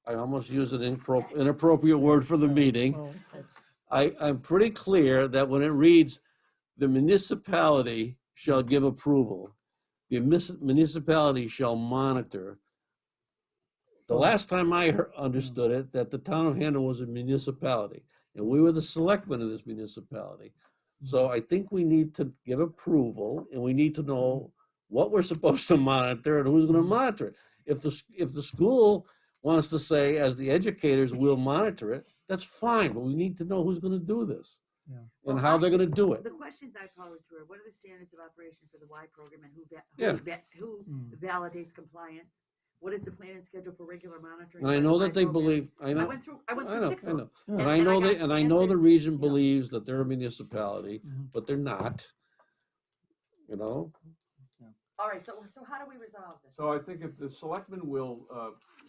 I almost used an inappropriate word for the meeting. Well, that's- I'm pretty clear that when it reads, the municipality shall give approval, the municipality shall monitor. The Oh. last time I understood it, that the town of Hampden was a municipality, and we were the selectmen of this municipality. So I think we need to give approval, and we need to know what we're supposed to monitor and who's gonna monitor it. If the school wants to say, as the educators, we'll monitor it, that's fine, but we need to know who's gonna do this. Yeah. And how they're gonna do it. The questions I posed were, what are the standards of operation for the Y program, and who Mm. validates compliance? What is the plan and schedule for regular monitoring? And I by the know Y that they program? believe, I I know, went through 6 I of know. them. Yeah. And And I I know got and I know the answers, region you know. believes that they're a municipality, Mhm. but they're not. You know, All right, so how do we resolve this? So I think if the selectmen will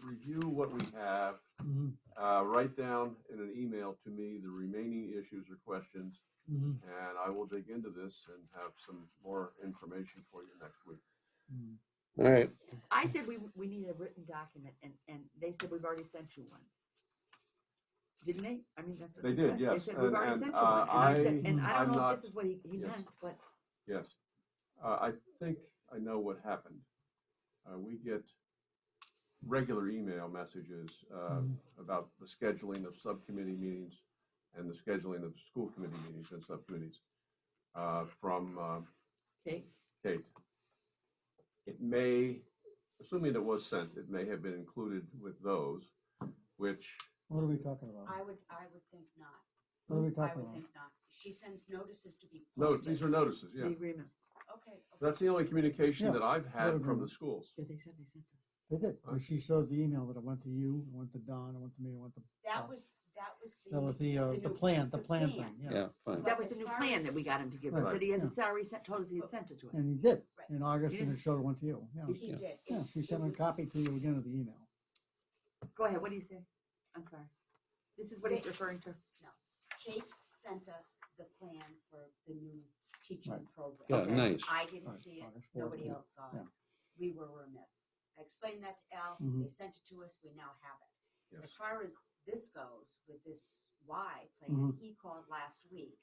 review what we have, Mhm. write down in an email to me the remaining issues or questions, Mhm. and I will dig into this and have some more information for you next week. Mhm. all right, I said we need a written document, and they said we've already sent you one. Didn't they? I mean, that's what They they did, said. yes, They said we've and- already and, sent you one, and I said, and I I'm don't know not- if this is what he yes. meant, but Yes. I think I know what happened. We get regular email messages about the scheduling of subcommittee meetings and the scheduling of school committee meetings and subcommittees from okay. Kate. It may, assuming it was sent, it may have been included with those, which, What are we talking about? I would think not. What are we I talking would about? think not. She sends notices to be no, posted. these are notices, yeah. The agreement. Okay. That's the only communication Yeah, that I've had from agreement. the schools. Yeah, they said they sent us. They did. Huh? She showed the email that it went to you, it went to Don, it went to me, it went to. That was the. That was the new- plan thing, yeah. Yeah, fine. That was as the new far plan as- that we got him to give Right, us, that he had the yeah. salary sent, told us he had sent it to us. And he did Right. in August, You and it didn't- showed it went to you, yeah. He did. Yeah, she sent a was- copy to you again of the email. Go ahead, what do you say? I'm sorry. This is what he's referring to? Kate sent us the plan for the new teaching Right. program. Yeah, Okay. nice. I didn't Right, see it, August 4th, nobody yeah, else saw yeah. it. We were remiss. I explained that to Al, Mhm. they sent it to us, we now have it. Yes. As far as this goes, with this Y plan, Mhm. he called last week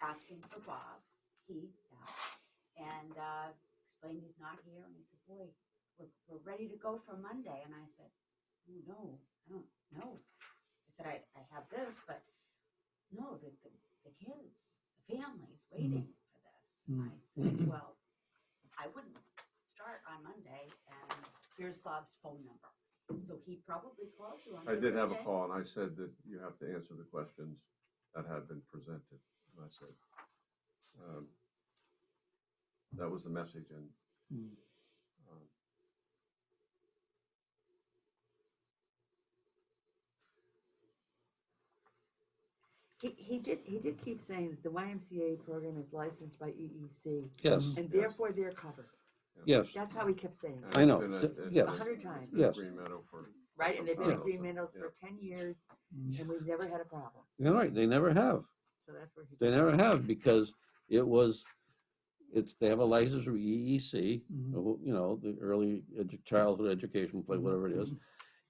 asking for Bob, and explained he's not here, and he said, boy, we're ready to go for Monday, and I said, oh, no, I don't know. I said, I have this, but no, the kids, the family's waiting for this. And I said, well, I wouldn't start on Monday, and here's Bob's phone number. So he probably called you on I did have a Thursday. call, and I said that you have to answer the questions that have been presented. And I said, that was the message, and Mm. um, He did keep saying that the YMCA program is licensed by EEC, Yes, and Yes. therefore they're covered. yes. That's how he kept saying it, I know. it's been Th- yes. 100 times. It's been Yes. Green Meadow for. right? And they've been at Yeah. Green Meadows Yeah. for 10 years, Mm. and we've never had a problem. You're right, they never have. So that's where he. They never have because they have a license from EEC, Mhm. you know, the early childhood education play, Mhm. whatever it is.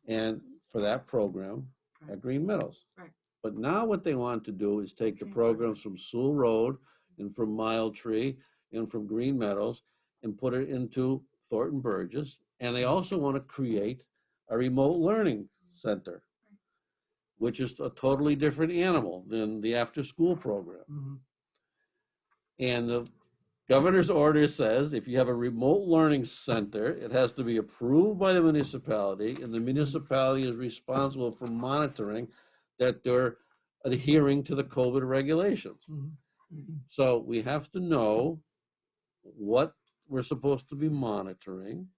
And for that program Right. at Green Meadows. Right. But now what they want to do is take the Change programs from Sewell Road and from Mile Tree and from Green Meadows and put it into Thornton Burgess. And they also want to create a remote learning center, which is a totally different animal than the after-school program. Mhm. And the governor's order says if you have a remote learning center, it has to be approved by the municipality, and the municipality is responsible for monitoring that they're adhering to the COVID regulations. Mhm. Mhm. So we have to know what we're supposed to be monitoring,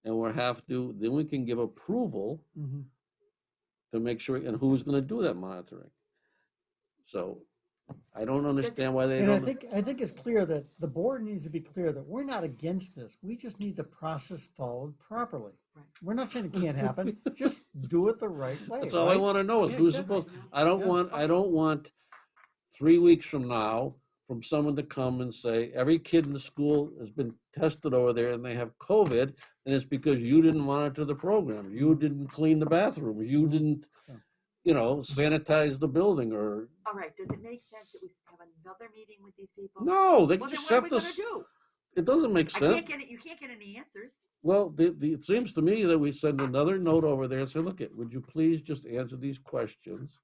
and then we can give approval Mhm. to make sure, and who's gonna do that monitoring. So I don't understand why they And I don't. think it's clear that the board needs to be clear that we're not against this. We just need the process followed properly. Right. We're not saying it can't happen. Just do it the right way. That's all I right? want to know is Yeah, who's exactly. supposed, I don't want 3 weeks from now from someone to come and say, every kid in the school has been tested over there and they have COVID, and it's because you didn't monitor the program. You didn't clean the bathrooms. You didn't, sanitize the building or, All right, does it make sense that we have another meeting with these people? no, they Well, then just what are have we to, gonna do? it doesn't make I sense. can't get it, you can't get any answers. Well, it seems to me that we send another note over there and say, look, would you please just answer these questions?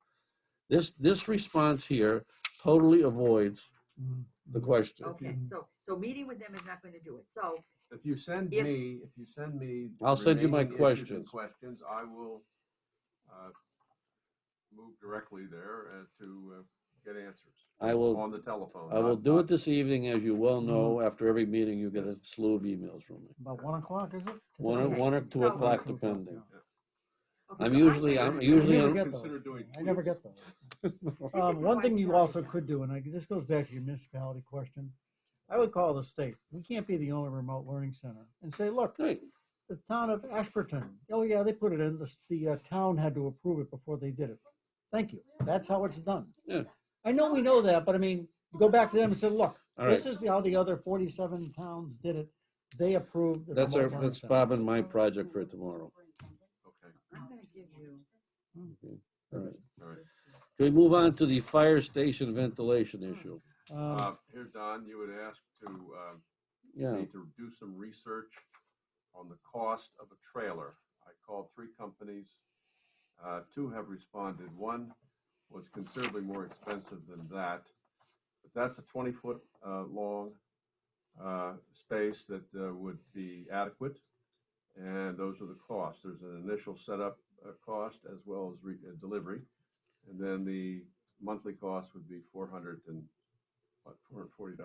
This response here totally avoids Mhm. the question. Okay, so meeting with them is not gonna do it, so, If you send If- me. the I'll send you my remaining issues and questions. Questions, I will, move directly there to get answers. I will- On the telephone. I will not- do it not- this evening. As you well know, after every meeting, you get a slew of emails from me. About 1 o'clock, is it? One Today? or 2 So- o'clock, 2 o'clock, depending. yeah. okay, I'm so usually gonna- I never on- get Consider those. doing I never tweets. get those. This is One how I thing you started also them. could do, and this goes back to your municipality question, I would call the state. We can't be the only remote learning center and say, look, Right. the town of Ashburton, oh yeah, they put it in, the town had to approve it before they did it. Thank you. That's how it's done. Yeah. I know we know that, but I mean, you go back to them and say, look, All this right. is how the other 47 towns did it. They approved. the remote learning That's center. Bob and my project for tomorrow. Okay, I'm gonna give you. Okay. All right. all right. Can we move on to the fire station ventilation issue? Here, Don, you would ask to, Yeah. need to do some research on the cost of a trailer. I called 3 companies. 2 have responded. One was considerably more expensive than that. But that's a 20-foot long space that would be adequate. And those are the costs. There's an initial setup cost as well as delivery. And then the monthly cost would be $460. About $440.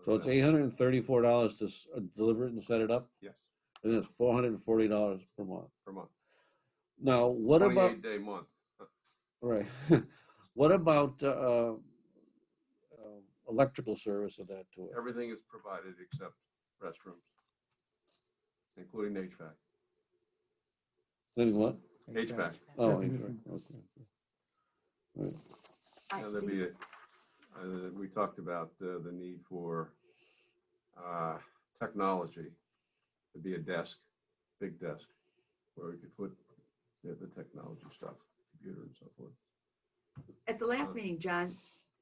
So it's $834 to deliver it and set it up, Yes, and it's $440 per month. per month. Now, what about, 28-day month. right, what about electrical service of that to it? Everything is provided except restrooms, including HVAC. Including what? HVAC. Oh, Air okay. conditioning. Right. I- And there'd be, we talked about the need for technology, to be a desk, big desk, where we could put the technology stuff, computer and so forth. At the last meeting, John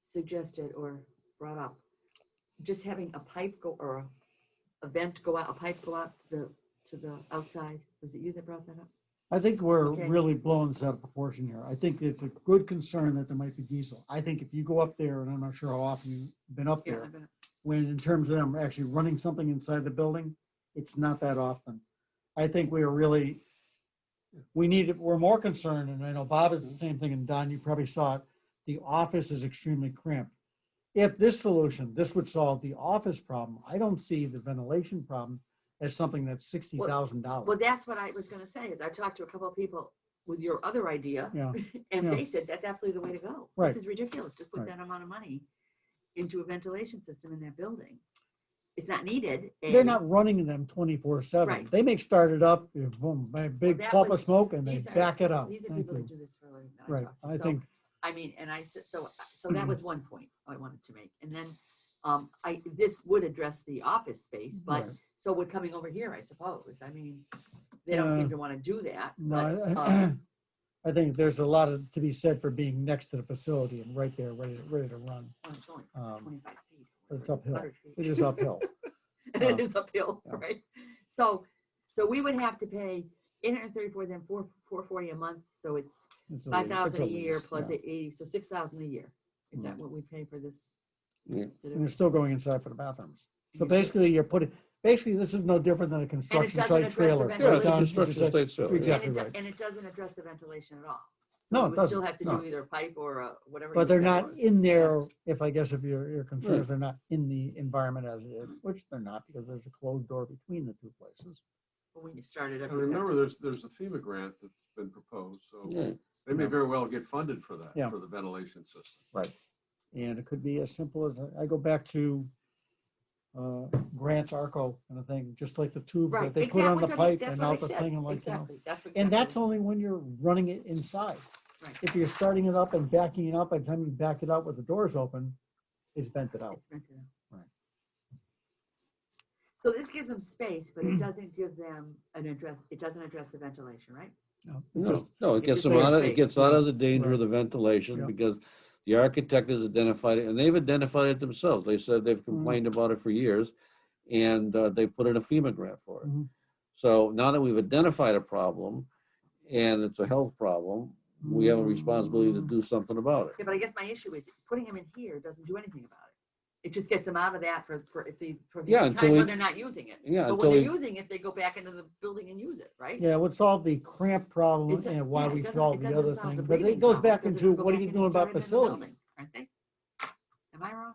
suggested or brought up just having a pipe go, or a vent go out, a pipe go out to the outside. Was it you that brought that up? I think we're Okay. really blowing this out of proportion here. I think it's a good concern that there might be diesel. I think if you go up there, and I'm not sure how often you've been up Yeah, there, I've been- when in terms of them actually running something inside the building, it's not that often. I think we are really, we're more concerned, and I know Bob is the same thing, and Don, you probably saw it, the office is extremely cramped. If this solution, this would solve the office problem, I don't see the ventilation problem as something that's $60,000. Well, that's what I was gonna say, is I talked to a couple of people with your other idea, Yeah, and yeah. they said that's absolutely the way to go. Right. This is ridiculous, just put Right. that amount of money into a ventilation system in that building. It's not needed. They're not running them 24/7. Right. They may start it up, boom, by a big that puff of was- stok and they These are- back it up. These are Thank people that you. do this for a living. that Right, talked to. I So, think, I mean, and I said, so that was one point I wanted to make. And then, this would address the office space, but right. so would coming over here, I suppose. I mean, they don't seem to want to do that, No, but, I think there's a lot to be said for being next to the facility and right there, ready to run. it's only Um, 25 feet. It's uphill. 100 feet. It is uphill. And it is uphill, yeah. right? So we would have to pay 834, then 440 a month, so it's It's a 5,000 a lease, year yeah. plus 80, so 6,000 a year. Is that Mm. what we pay for this? Yeah. to do And you're it? still going inside for the bathrooms. So You're still- basically you're putting, basically this is no different than a construction doesn't site address the trailer. ventilation. Right, Don? Construction Exactly- site trailer, yeah. Exactly And right. and it doesn't address the ventilation at all. No, So it we would still doesn't, have to no. do either pipe or whatever. But you they're said not was. in there, vent. if your concern is they're not in the environment as it is, which they're not because there's a closed door between the two places. But when you start it up. And you have remember, to- there's a FEMA grant that's been proposed, so Yeah. they may Yeah. very well get funded for that, Yeah. for the ventilation system. Right. And it could be as simple as, I go back to Grant's Arco kind of thing, just like the tubes Right, that they put on exactly, the so pipe that's and what I out the said. thing and like, Exactly, that's what. and that's exactly. only when you're running it inside. Right. If you're starting it up and backing it up, by the time you back it up with the doors open, it's vented out. It's vented out. Right. So this gives them space, but it doesn't give them it doesn't address the ventilation, right? No, it No, just- no, it it gets just them clears out of, it space. gets out Yeah. of the danger of Right. the ventilation Yeah. because the architect has identified it, and they've identified it themselves. They said they've complained about it for years, and they've put in a FEMA grant for it. Mhm. So now that we've identified a problem, and it's a health problem, we have a responsibility to do something about it. Yeah, but I guess my issue is putting them in here doesn't do anything about it. It just gets them out of that for Yeah, the until time we- when they're not using it. Yeah, But until when they're we, using it, they go back into the building and use it, right? Yeah, it would solve the cramp problem It's- and why yeah, we it doesn't- solve it the doesn't other solve the thing, but breathing it goes problem, back because into it'll go what are back you and doing start about it in the facility? building, aren't they? Am I wrong?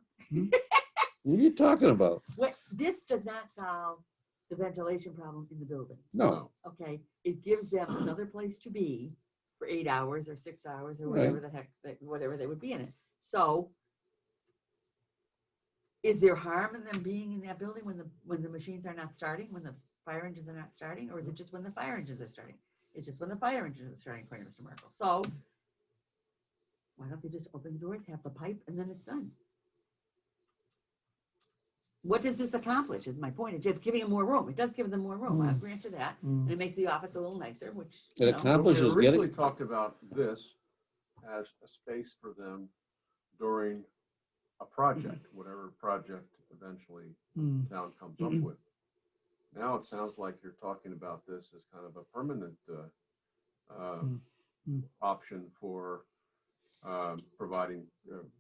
what are you talking about? This does not solve the ventilation problem in the building. No, Okay, it gives them another place to be for 8 hours or 6 hours or Right. whatever the heck, whatever they would be in it. So is there harm in them being in that building when the machines are not starting, when the fire engines are not starting, or is it just when the fire engines are starting? It's just when the fire engines are starting, according to Mr. Merkel. So why don't they just open the doors, have the pipe, and then it's done? What does this accomplish is my point. It's just giving them more room. It does give them more room. I'll grant you that. Mm. And it makes the office a little nicer, which, It you know, But accomplishes we originally getting, talked about this as a space for them during a project, whatever project eventually Mm. town comes up with. Now it sounds like you're talking about this as kind of a permanent option for providing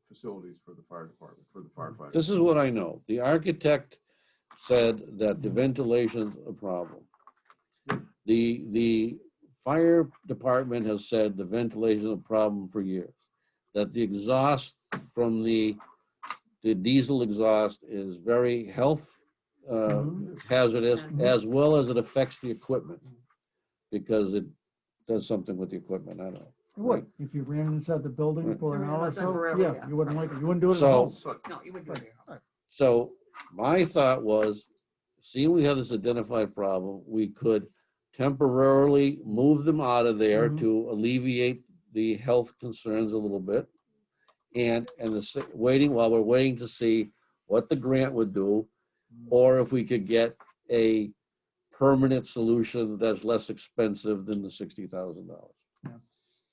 facilities for the fire department, for the firefighters. this is what I know. The architect said that the ventilation's a problem. The fire department has said the ventilation is a problem for years. That the exhaust from the the diesel exhaust is very health hazardous, Mhm. as well as it affects the equipment, because it does something with the equipment, I don't know. It would, if you ran inside the building Right. for an You ran hour or about so, temporarily, yeah, yeah. you wouldn't like it, you wouldn't do it at So- home. So, No, you would do it. So my thought was, seeing we have this identified problem, we could temporarily move them out of there Mhm. to alleviate the health concerns a little bit. And waiting, while we're waiting to see what the grant would do, or if we could get a permanent solution that's less expensive than the $60,000.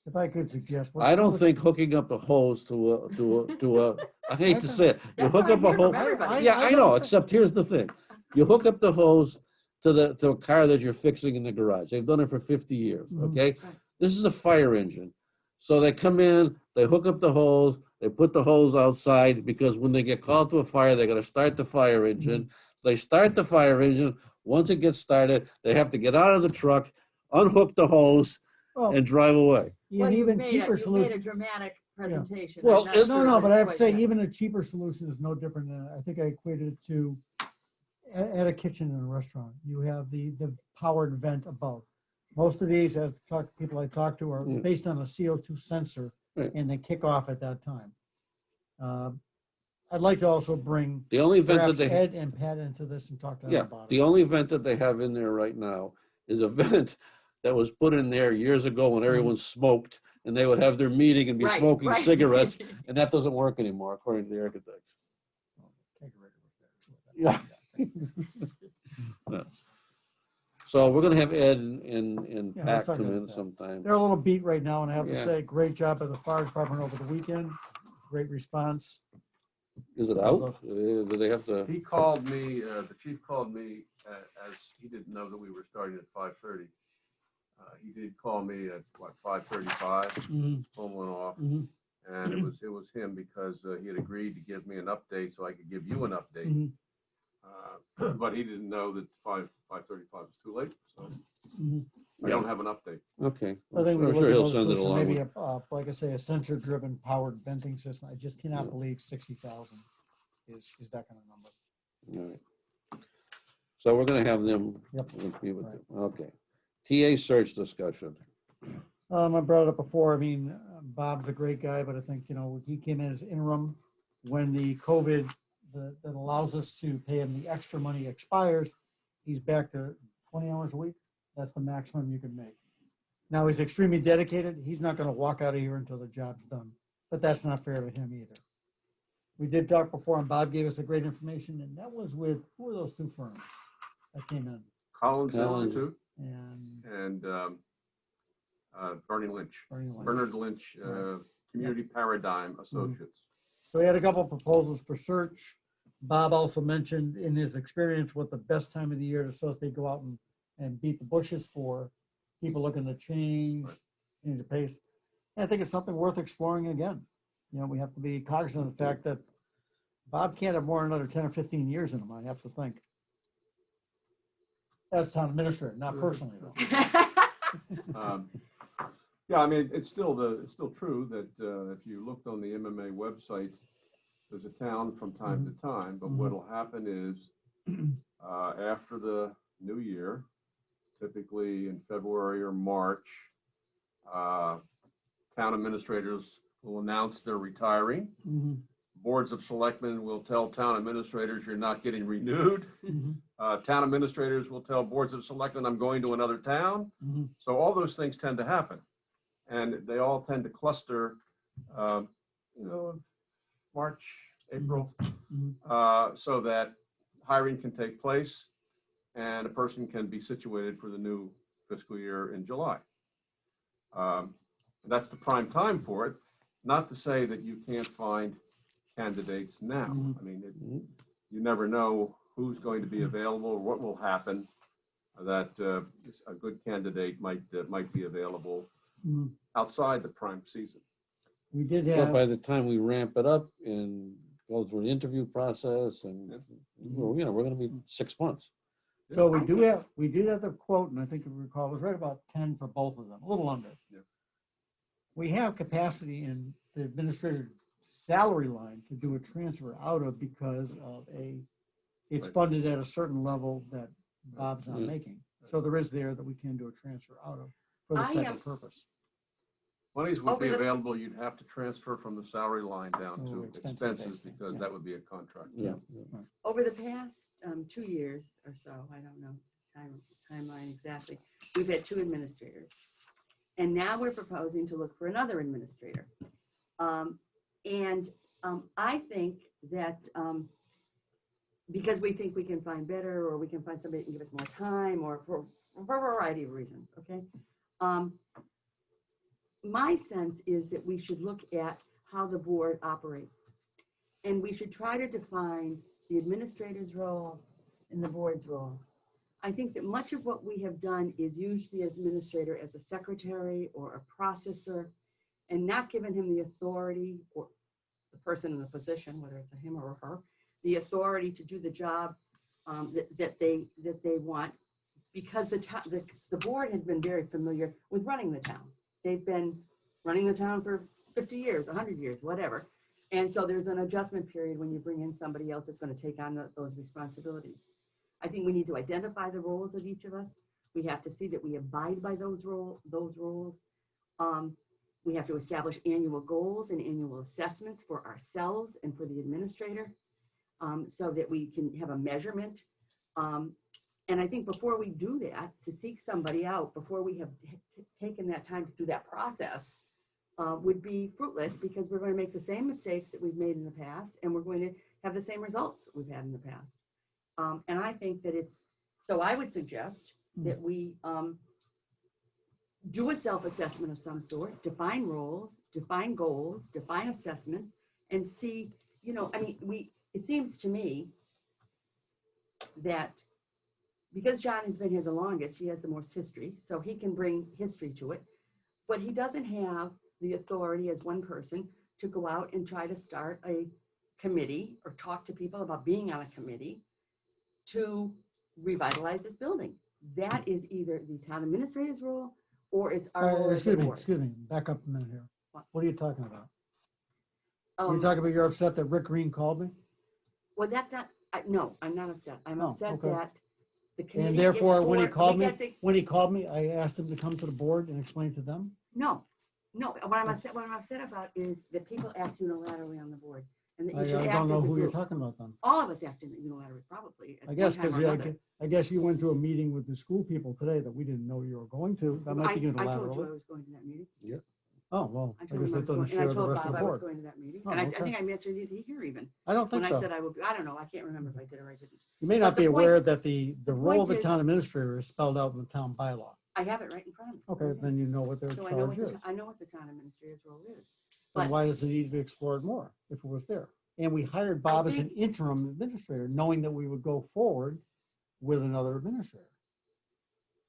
If I could suggest. I don't think hooking up a hose to a, I hate to say it, you That's what hook I up a hear from hose. everybody. Yeah, I know, don't- except here's the thing. You hook up the hose to a car that you're fixing in the garage. They've done it for 50 years, Mhm. okay? Right. This is a fire engine. So they come in, they hook up the hose, they put the hose outside, because when they get called to a fire, they're gonna start the fire engine. So they start the fire engine. Once it gets started, they have to get out of the truck, unhook the hose, Well, and drive away. Well, an you even made a, cheaper you made a solution. dramatic presentation. Well, I'm not it- No, sure no, that but I it's have to quite say, that. even a cheaper solution is no different than, I think I equated it to at a kitchen in a restaurant. You have the powered vent above. Most of these, as people I talk to, are Mm. based on a CO2 sensor, Right. and they kick off at that time. I'd like to also bring The only vent that perhaps they, Ed and Pat into this and talk to them yeah, about the it. only vent that they have in there right now is a vent that was put in there years ago when everyone smoked, and they would have their meeting and be Right, smoking right. cigarettes, and that doesn't work anymore, according to the architects. Yeah. Yeah. So we're gonna have Ed and Yeah, Pat let's talk come about in that. sometime. They're a little beat right now, and I have to Yeah. say, great job of the fire department over the weekend. Great response. Is it out? Do they have to? he called me, the chief called me, as he didn't know that we were starting at 5:30. He did call me at, what, 5:35, Mhm, phone went off, mhm, and it was him, because he had agreed to give me an update so I could give you an update. mhm, But he didn't know that 5:35 was too late, so mhm. I don't have an update. Okay, I think we I'm look sure at he'll those send it solutions, along. maybe with- like I say, a sensor-driven powered venting system. I just cannot Yeah. believe 60,000 is that kind of number. All right. So we're gonna have them. Yep. Meet with Right. them. Okay. TA search discussion. I brought it up before. I mean, Bob's a great guy, but I think, he came in as interim when the COVID that allows us to pay him the extra money expires. He's back to 20 hours a week. That's the maximum you can make. Now, he's extremely dedicated. He's not going to walk out of here until the job's done, but that's not fair to him either. We did talk before, and Bob gave us a great information, and that was with, who were those two firms that came in? Collins Collins. Institute And and Bernie Lynch, Bernie Lynch. Bernard Lynch, Right. Community Paradigm Associates. So we had a couple of proposals for search. Bob also mentioned in his experience what the best time of the year to associate go out and beat the bushes for people looking to change, change the pace. And I think it's something worth exploring again. We have to be cognizant of the fact that Bob can't have more than another 10 or 15 years in him, I have to think. As town administrator, not personally though. Yeah, I mean, it's still true that if you looked on the MMA website, there's a town from time to time, but what'll happen is after the new year, typically in February or March, town administrators will announce they're retiring. Mhm, Boards of selectmen will tell town administrators you're not getting renewed. mhm, Town administrators will tell boards of selectmen, I'm going to another town. mhm. So all those things tend to happen. And they all tend to cluster, March, April, so that hiring can take place and a person can be situated for the new fiscal year in July. That's the prime time for it. Not to say that you can't find candidates now. I mean, you never know who's going to be available, or what will happen, that a good candidate might be available Mhm. outside the prime season. We did But by have, the time we ramp it up and go through the interview process and, we're gonna be 6 months. so we did have the quote, and I think if you recall, it was right about 10 for both of them, a little under. Yeah. We have capacity in the administrative salary line to do a transfer out of because of it's Right. funded at a certain level that Bob's not Mm. making. So there is there that we can do a transfer out of for this I type am- of purpose. Monies would Over be the- available, you'd have to transfer from the salary line down Oh, to expenses expenses based, because yeah. that would be a contract. Yeah. Over the past 2 years or so, I don't know timeline exactly, we've had 2 administrators. And now we're proposing to look for another administrator. I think that because we think we can find better, or we can find somebody that can give us more time, or for a variety of reasons, okay? My sense is that we should look at how the board operates. And we should try to define the administrator's role and the board's role. I think that much of what we have done is use the administrator as a secretary or a processor and not given him the authority, or the person in the position, whether it's a him or a her, the authority to do the job that they want, because the board has been very familiar with running the town. They've been running the town for 50 years, 100 years, whatever. And so there's an adjustment period when you bring in somebody else that's going to take on those responsibilities. I think we need to identify the roles of each of us. We have to see that we abide by those roles. We have to establish annual goals and annual assessments for ourselves and for the administrator, so that we can have a measurement. And I think before we do that, to seek somebody out, before we have taken that time to do that process, would be fruitless, because we're going to make the same mistakes that we've made in the past, and we're going to have the same results we've had in the past. And I think that so I would suggest that we do a self-assessment of some sort, define roles, define goals, define assessments, and see, it seems to me that because John has been here the longest, he has the most history, so he can bring history to it. But he doesn't have the authority as one person to go out and try to start a committee or talk to people about being on a committee to revitalize this building. That is either the town administrator's role or it's our role as a board. Excuse me, back up a minute here. What? What are you talking about? Um, You're talking about you're upset that Rick Green called me? Well, that's not, no, I'm not upset. I'm Oh, upset okay. that the committee. And is therefore, when he for- called we me, got the- I asked him to come to the board and explain to them? No, what I'm upset about is that people act unilaterally on the board. And that I you should act don't know as a who you're group. talking about then. All of us act unilaterally, probably. at I guess, one time because or another. I guess you went to a meeting with the school people today that we didn't know you were going to. That might be I told you I unilaterally. was going to that meeting. Oh, well, I I told guess him I that was going, doesn't and I share the told rest of Bob the I was board. going to that meeting. Oh, And I okay. think I mentioned it here even. I don't When think I so. said I would, I don't know, I can't remember if I did or I didn't. You may But not the be point- aware that the role of the point is- town administrator is spelled out in the town bylaw. I have it right in front of me. Okay, then you know what their So I know charge what is. I know what the town administrator's role is. Then But why does it need to be explored more if it was there? And we hired Bob as an think- interim administrator, knowing that we would go forward with another administrator.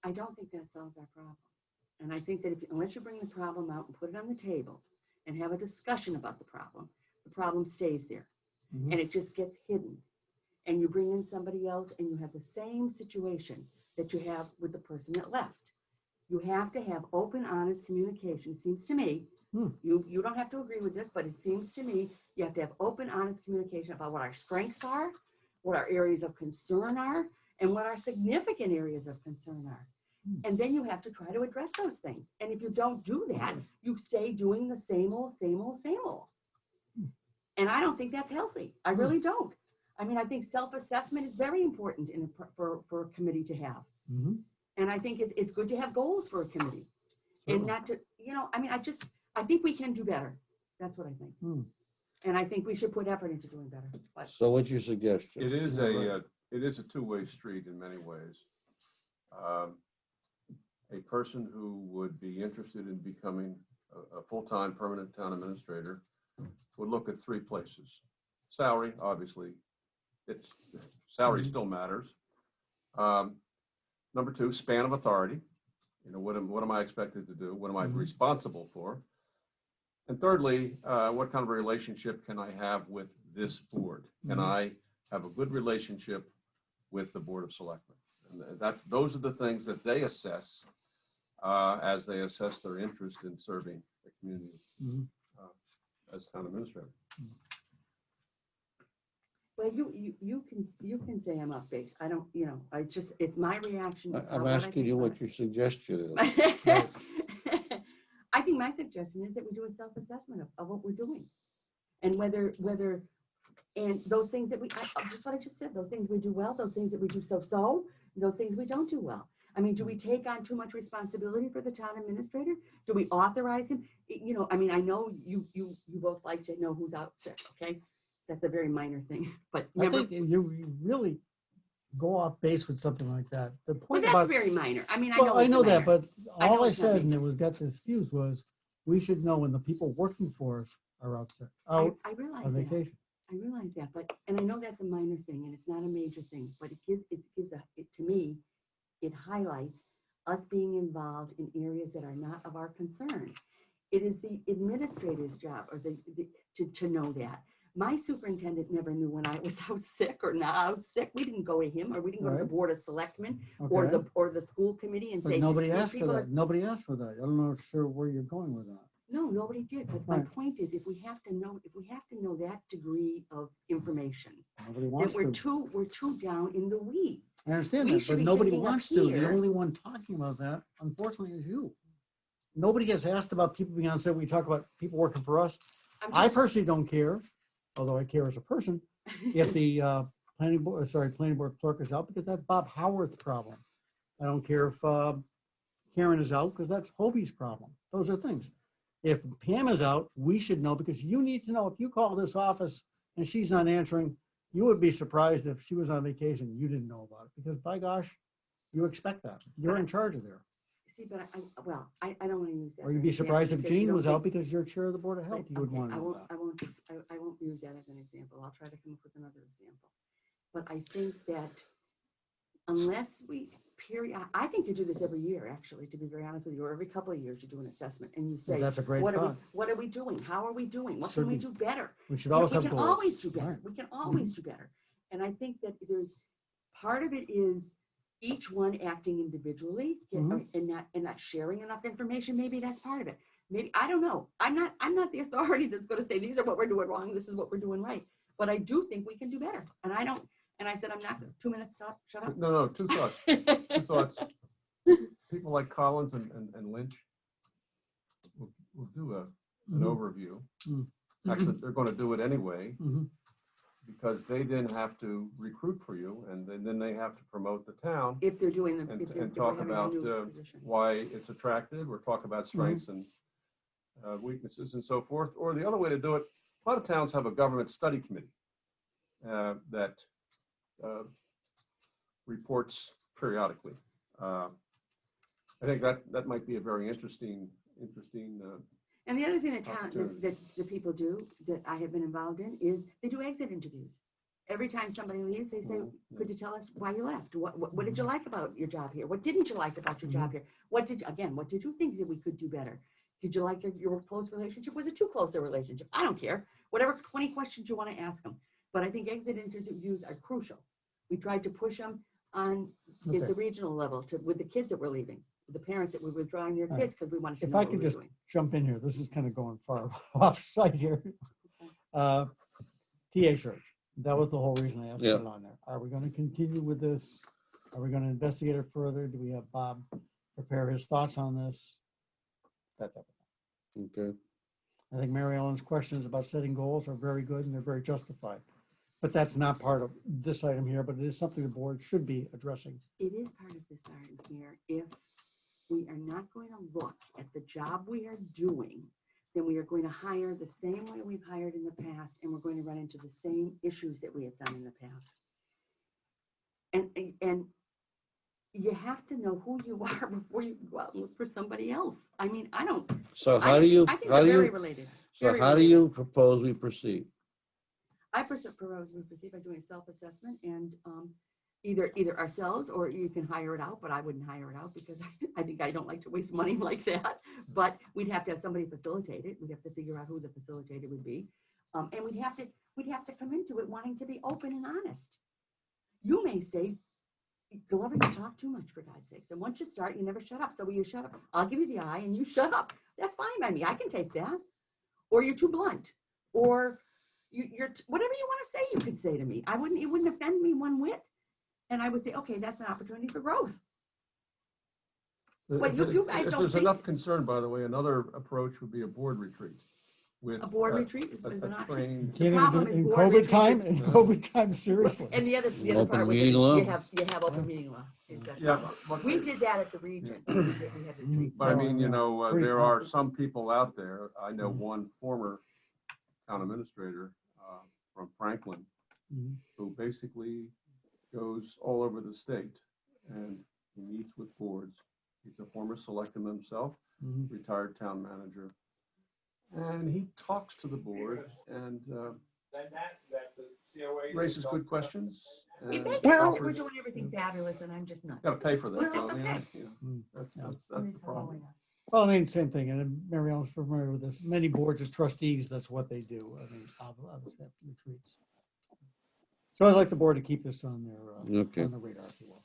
I don't think that solves our problem. And I think that unless you bring the problem out and put it on the table and have a discussion about the problem stays there. Mhm. And it just gets hidden. And you bring in somebody else and you have the same situation that you have with the person that left. You have to have open, honest communication, seems to me. You don't have to agree with this, but it seems to me you have to have open, honest communication about what our strengths are, what our areas of concern are, and what our significant areas of concern are. And then you have to try to address those things. And if you don't do that, you stay doing the same old, same old, same old. And I don't think that's healthy. I really don't. I mean, I think self-assessment is very important for a committee to have. Mhm. And I think it's good to have goals for a committee. And Certainly. not to, I think we can do better. That's what I think. And I think we should put effort into doing better. But So what's your suggestion? It is a two-way street in many ways. A person who would be interested in becoming a full-time permanent town administrator would look at 3 places. Salary, obviously, salary still matters. Number 2, span of authority. What am I expected to do? What am I responsible for? And thirdly, what kind of a relationship can I have with this board? Can I have a good relationship with the Board of Selectmen? And those are the things that they assess as they assess their interest in serving the community as town administrator. Well, you can say I'm off base. I don't, it's just, it's my reaction. It's I'm what I asking think you about what your suggestion is. it. I think my suggestion is that we do a self-assessment of what we're doing. And whether, and those things that just what I just said, those things we do well, those things that we do so, those things we don't do well. I mean, do we take on too much responsibility for the town administrator? Do we authorize him? I mean, I know you both like to know who's out sick, okay? That's a very minor thing, but I remember, think you really go off base with something like that. The well, point that's about, very minor. I mean, well, I know that, but I know all I it's not said, and me. it was got this fuse, was we should know when the people working for us are out sick, I out realize on that. vacation. I realize that, and I know that's a minor thing and it's not a major thing, but to me, it highlights us being involved in areas that are not of our concern. It is the administrator's job to know that. My superintendent never knew when I was out sick or not out sick. We didn't go to him, or we didn't go to the Right. Board of Selectmen Okay. or the school committee and But say, nobody "These asked for people that. Nobody asked for that. I don't know sure where you're going with that. No, nobody did. But my Right. point is, if we have to know that degree of information, Nobody that wants to. we're too down in the weeds. I understand we that, should but be nobody thinking up wants to. The here. only one talking about that, unfortunately, is you. Nobody gets asked about people being on set. We talk about people working for us. I personally don't care, although I care as a person, if the planning board clerk is out, because that's Bob Howard's problem. I don't care if Karen is out, because that's Hobie's problem. Those are things. If Pam is out, we should know, because you need to know. If you call this office and she's not answering, you would be surprised if she was on vacation and you didn't know about it, because by gosh, you expect that. You're in charge of there. See, but I don't want to use that. Or you'd as be an surprised if example because you Jean don't was out think- because you're chair of the Board of Health. but, You would okay, want to I know won't, that. I won't use that as an example. I'll try to come up with another example. But I think that unless I think you do this every year, actually, to be very honest with you, or every couple of years, you do an assessment and you say, That's a great what thought. are we doing? How are we doing? What Should can we be. do better? We should You know, always we have can goals. always do better. Right. We can always do better. And I think that there's part of it is each one acting individually and not sharing enough information. Maybe that's part of it. Maybe I don't know. I'm not the authority that's going to say these are what we're doing wrong. This is what we're doing right. But I do think we can do better. And I don't. And I said I'm not. 2 minutes. Stop. Shut up. No, two thoughts. Two thoughts. People like Collins and Lynch will do an overview. Actually, they're going to do it anyway because they then have to recruit for you, and then they have to promote the town If they're doing the and talk about why it's attractive, or talk about strengths and weaknesses and so forth. Or the other way to do it, a lot of towns have a government study committee that reports periodically. I think that might be a very interesting. And the other thing that opportunity. that the people do that I have been involved in is they do exit interviews. Every time somebody leaves, they say, "Could you tell us why you left? What did you like about your job here? What didn't you like about your job here? What did you think that we could do better? Did you like your close relationship? Was it too close a relationship? I don't care. Whatever 20 questions you want to ask them. But I think exit interviews are crucial. We tried to push them on at the regional level with the kids that were leaving, the parents that were withdrawing their kids because we wanted to If know I what could we were just doing. jump in here, this is kind of going far off site here. TA search. That was the whole reason I asked it on there. Are we going to continue with this? Are we going to investigate it further? Do we have Bob prepare his thoughts on this? That type of thing. Okay. I think Mary Ellen's questions about setting goals are very good and they're very justified. But that's not part of this item here, but it is something the board should be addressing. It is part of this item here. If we are not going to look at the job we are doing, then we are going to hire the same way we've hired in the past, and we're going to run into the same issues that we have done in the past. And you have to know who you are before you go out and look for somebody else. I mean, I don't. So I think they're very related. So how do you propose we proceed? I propose we proceed by doing a self-assessment and either ourselves or you can hire it out, but I wouldn't hire it out because I think I don't like to waste money like that. But we'd have to have somebody facilitate it. We'd have to figure out who the facilitator would be. And we'd have to come into it wanting to be open and honest. You may say, Glover, you talk too much, for God's sakes. And once you start, you never shut up. So will you shut up? I'll give you the eye and you shut up. That's fine by me. I can take that. Or you're too blunt. Or whatever you want to say, you could say to me. It wouldn't offend me one whit. And I would say, okay, that's an opportunity for growth. But you guys If don't there's think enough concern, by the way, another approach would be a board retreat. With a board retreat is a an option. trained. Can't even problem do is in board COVID retreat time, is- in COVID time, seriously. And the other Open part with it meeting is law. you have open meeting law. Is that Yeah, problem. but- We did that at the region. We had retreats. But I mean, you Yeah. know, Pretty there tough. are some people out there, I know Mhm. one former town administrator from Franklin, Mhm. who basically goes all over the state and he meets with boards. He's a former selectman himself, Mhm. retired town manager. And he talks to the board and raises good questions. We and make it Well- like we're doing everything fabulous and I'm just nuts. Gotta pay for that. But though, that's I mean, okay. you know, Mm. That's the problem. Well, I mean, same thing, and Mary Ellen's familiar with this. Many boards of trustees, that's what they do. I mean, obviously have retreats. So I'd like the board to keep this on their, Okay. on the radar, if you will.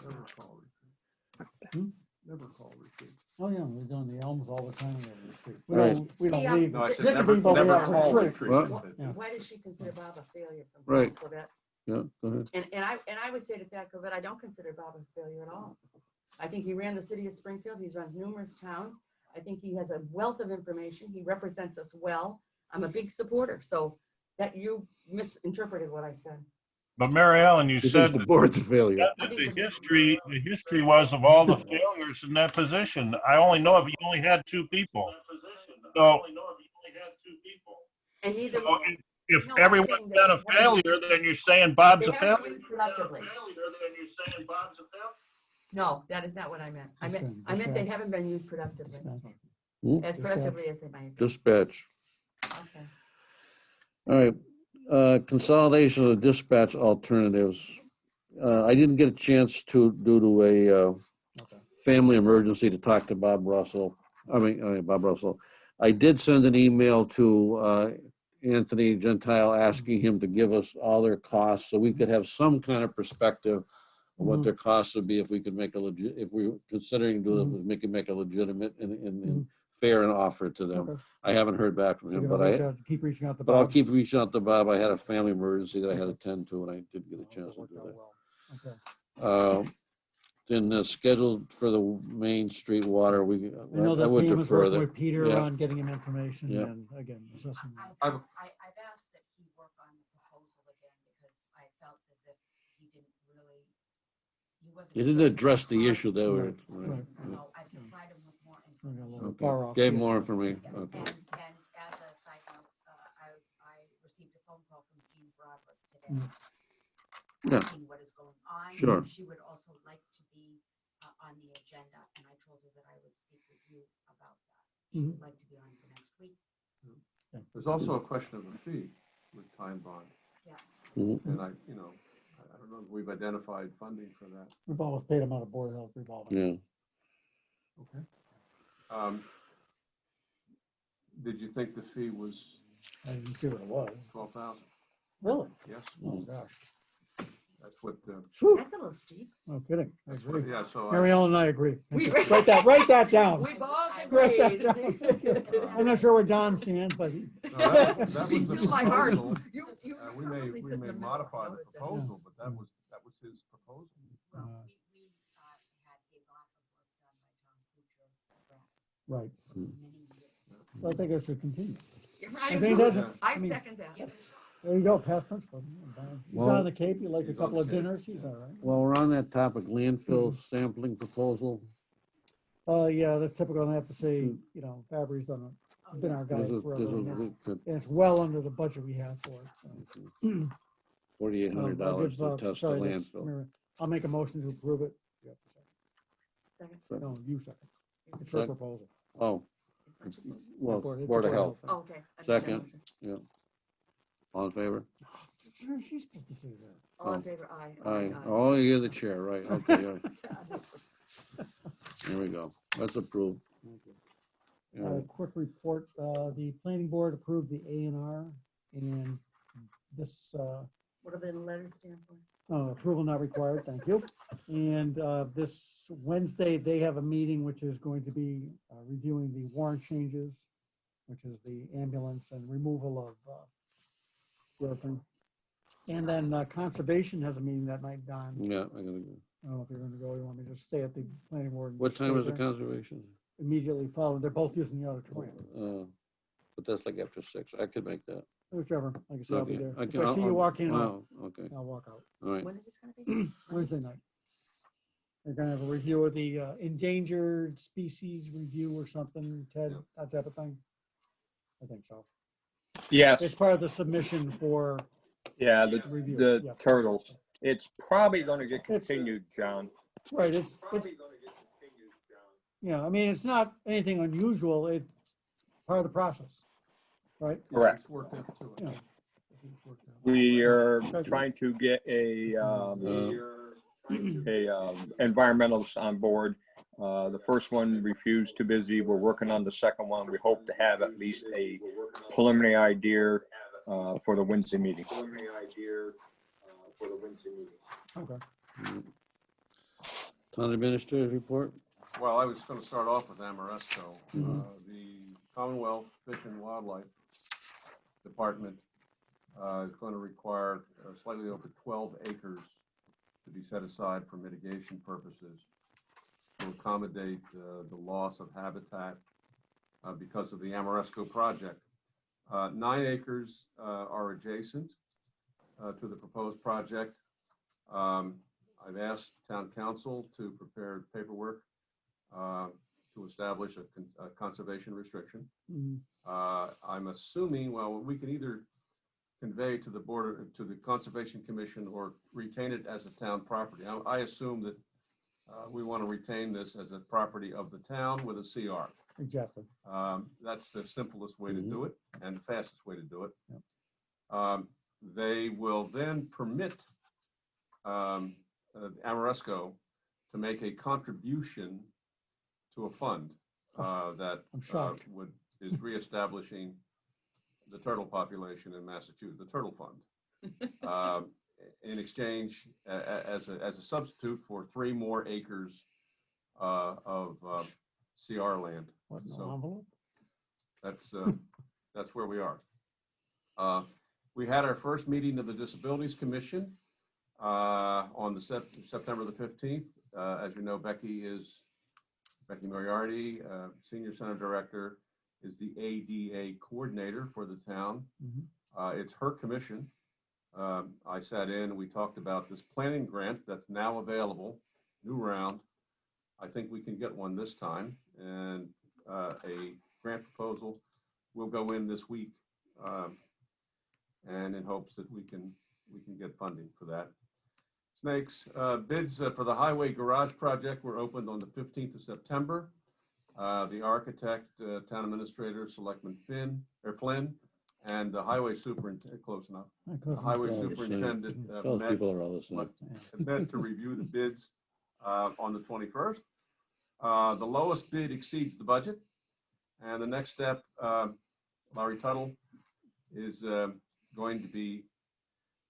Never call retreat. Hmm? Never call retreat. Oh, yeah, we're doing the elms all the time. We have a retreat. Right. We don't Yeah. leave. No, I said Pick a never, people, we never have a call retreat. retreat. What? I said. Yeah. Why does she consider Bob a failure from Right. Quebec? Yeah, go ahead. And I would say to that, that I don't consider Bob a failure at all. I think he ran the city of Springfield. He's run numerous towns. I think he has a wealth of information. He represents us well. I'm a big supporter. So that you misinterpreted what I said. But Mary Ellen, you You think said the board's a failure. that the history was of all the failures in that position. I only know if you only had two people. So, And neither. so if No, I'm everyone's saying been that a one- failure, then you're saying Bob's They a haven't failure? used productively. No, that is not what I meant. I meant they haven't been used productively, as Dispatch. productively as they might. Dispatch. Okay. All right, consolidation of dispatch alternatives. I didn't get a chance to, due to a family emergency, to talk to Bob Russell. Bob Russell. I did send an email to Anthony Gentile asking him to give us all their costs so we could have some kind of perspective of what their costs would be if we could make if we were considering doing it, make a legitimate and fair and offer to them. Okay. I haven't heard back from So him, you're but gonna reach out, keep reaching out to Bob. I'll keep reaching out to Bob. I had a family emergency that I had to attend to, and I didn't get a chance to Worked do out that. well. Okay. Then scheduled for the Main Street water, I know I that would Pam was defer working that. with Peter Yeah. on getting him information Yeah. and again, assessing. I've asked that he work on the proposal again because I felt as if he didn't really, he wasn't. You didn't getting address the content. issue that we're. Right. So I've supplied him with more a information. little Okay. far off Gave field. more information. Yes, Okay. and as a side note, I received a phone call from Jean Broderick today. Yeah. Asking what is going on. Sure. She would also like to be on the agenda, and I told her that I would speak with you about that. She would like to be on for next week. There's also a question of a fee with time bond. Yes. Mhm. And I don't know if we've identified funding for that. We've always paid him out of Board of Health revolving. Yeah. Okay. Did you think the fee was I didn't see what it was. 12,000? Really? Yes, Oh, gosh. that's what, Whew. That's a little steep. No kidding. I agree. yeah, so. Mary Ellen and I agree. We- Write that down. We both Write that agreed. down. I'm not sure where Don's seeing, but he. No, that was Be the still my heart. proposal. You We probably may sit in the middle. modify the Notice that. proposal, but that was his proposal. Well, Uh, we had a lot of work done by Tom Kuchar Brass Right. for many years. So I think it should continue. You're I right. think that's, Yeah. I I mean, second that. there you go, past principle. He's Well- on the Cape, you like a He's on couple of the Cape, dinners, he's all right. While we're on that topic, landfill sampling proposal. Yeah, that's typical, and I have to say, you know, Fabry's been our guy This is- forever. this is now. good. And it's well under the budget we have for it, so. $4,800 to test the sorry, that's- landfill. I'll make a motion to approve it. You have to second. Second. No, you second. It's her Second. proposal. Oh, well, Board- it's Board of a Health. Oh, okay. I made that Second. motion. All in favor? She's supposed to say that. All in favor, aye. Aye. Oh, you're the chair, right? Okay. All right. There we go. That's approved. All right. Quick report, the planning board approved the A&R and this, What are the letters stand for? approval not required, thank you. And this Wednesday, they have a meeting which is going to be reviewing the warrant changes, which is the ambulance and removal of the other thing. And then conservation has a meeting that night, Don. Yeah, I gotta go. I don't know if you're gonna go, you want me to just stay at the planning board? and What just time stay is the there? conservation? Immediately following, they're both using the auditorium, But that's like after 6. I could make that. whichever, like I said, I'll be Okay, there. I If can- I see you I'll- walk in, Wow, okay, I'll walk out. all right. When is this gonna be? Wednesday night. They're gonna have a review of the endangered species review or something, Ted, that type of thing. I think so. Yes, It's part of the submission for yeah, review. the Yeah. turtles. It's probably gonna get continued, John. Right, it's, yeah, I mean, it's not anything unusual, it's part of the process, right? Yeah, Correct. it's worked into it. Yeah. We are trying to get a environmentalist on board. The first one refused, too busy. We're working on the second one. We hope to have at least a preliminary idea for the Wednesday meeting. Okay. Town administrator's report? Well, I was going to start off with Amoresco. Mhm. The Commonwealth Fish and Wildlife Department is going to require slightly over 12 acres to be set aside for mitigation purposes to accommodate the loss of habitat because of the Amoresco project. 9 acres are adjacent to the proposed project. I've asked town council to prepare paperwork to establish a conservation restriction. Mhm. I'm assuming, well, we can either convey to the board, to the Conservation Commission, or retain it as a town property. I assume that we want to retain this as a property of the town with a CR. Exactly. That's the simplest way to do it and the fastest way to do it. Yep. They will then permit Amoresco to make a contribution to a fund that I'm shocked. is reestablishing the turtle population in Massachusetts, the Turtle Fund, in exchange as a substitute for 3 more acres of CR land. What, no So envelope? that's where we are. We had our first meeting of the Disabilities Commission on the September the 15th. As you know, Becky Moriarty, Senior Center Director, is the ADA coordinator for the town. Mhm. It's her commission. I sat in and we talked about this planning grant that's now available, new round. I think we can get one this time, and a grant proposal will go in this week, and in hopes that we can get funding for that. Snakes, bids for the highway garage project were opened on the 15th of September. The architect, town administrator, Selectman Flynn, and the highway superintendent, close enough. The highway All the same. superintendent Those met people are all the same. met to review the bids on the 21st. The lowest bid exceeds the budget. And the next step, Larry Tuttle is going to be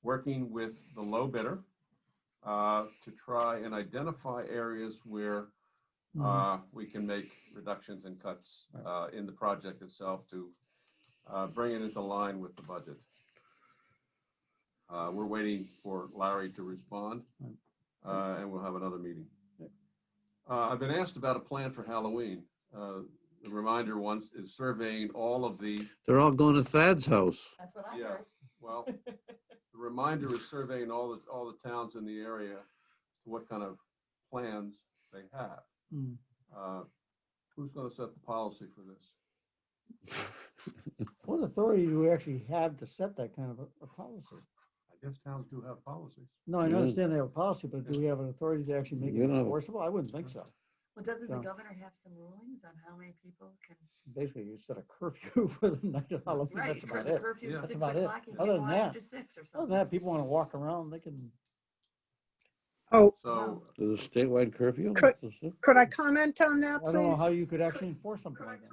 working with the low bidder to try and identify areas where we can make reductions and cuts in the project itself to bring it into line with the budget. We're waiting for Larry to respond, and we'll have another meeting. I've been asked about a plan for Halloween. The reminder once is surveying all of the, They're all going to Thad's house. That's what I yeah, heard. well, the reminder is surveying all the towns in the area, to what kind of plans they have. Mm. Who's going to set the policy for this? What authority do we actually have to set that kind of a policy? I guess towns do have policies. No, I Yeah. understand they have a policy, but do we have an authority to actually make We it don't have- enforceable? I wouldn't think so. Well, doesn't the So- governor have some rulings on how many people can? Basically, you set a curfew for the night of Halloween, Right, that's about the it. curfew's Yeah. That's 6 about it. o'clock, you Other can't than go that- after 6 or Other than something. that, people want to walk around, they can, Oh, So, There's a statewide curfew? could I comment on that, I don't know please? how you could actually enforce something like that.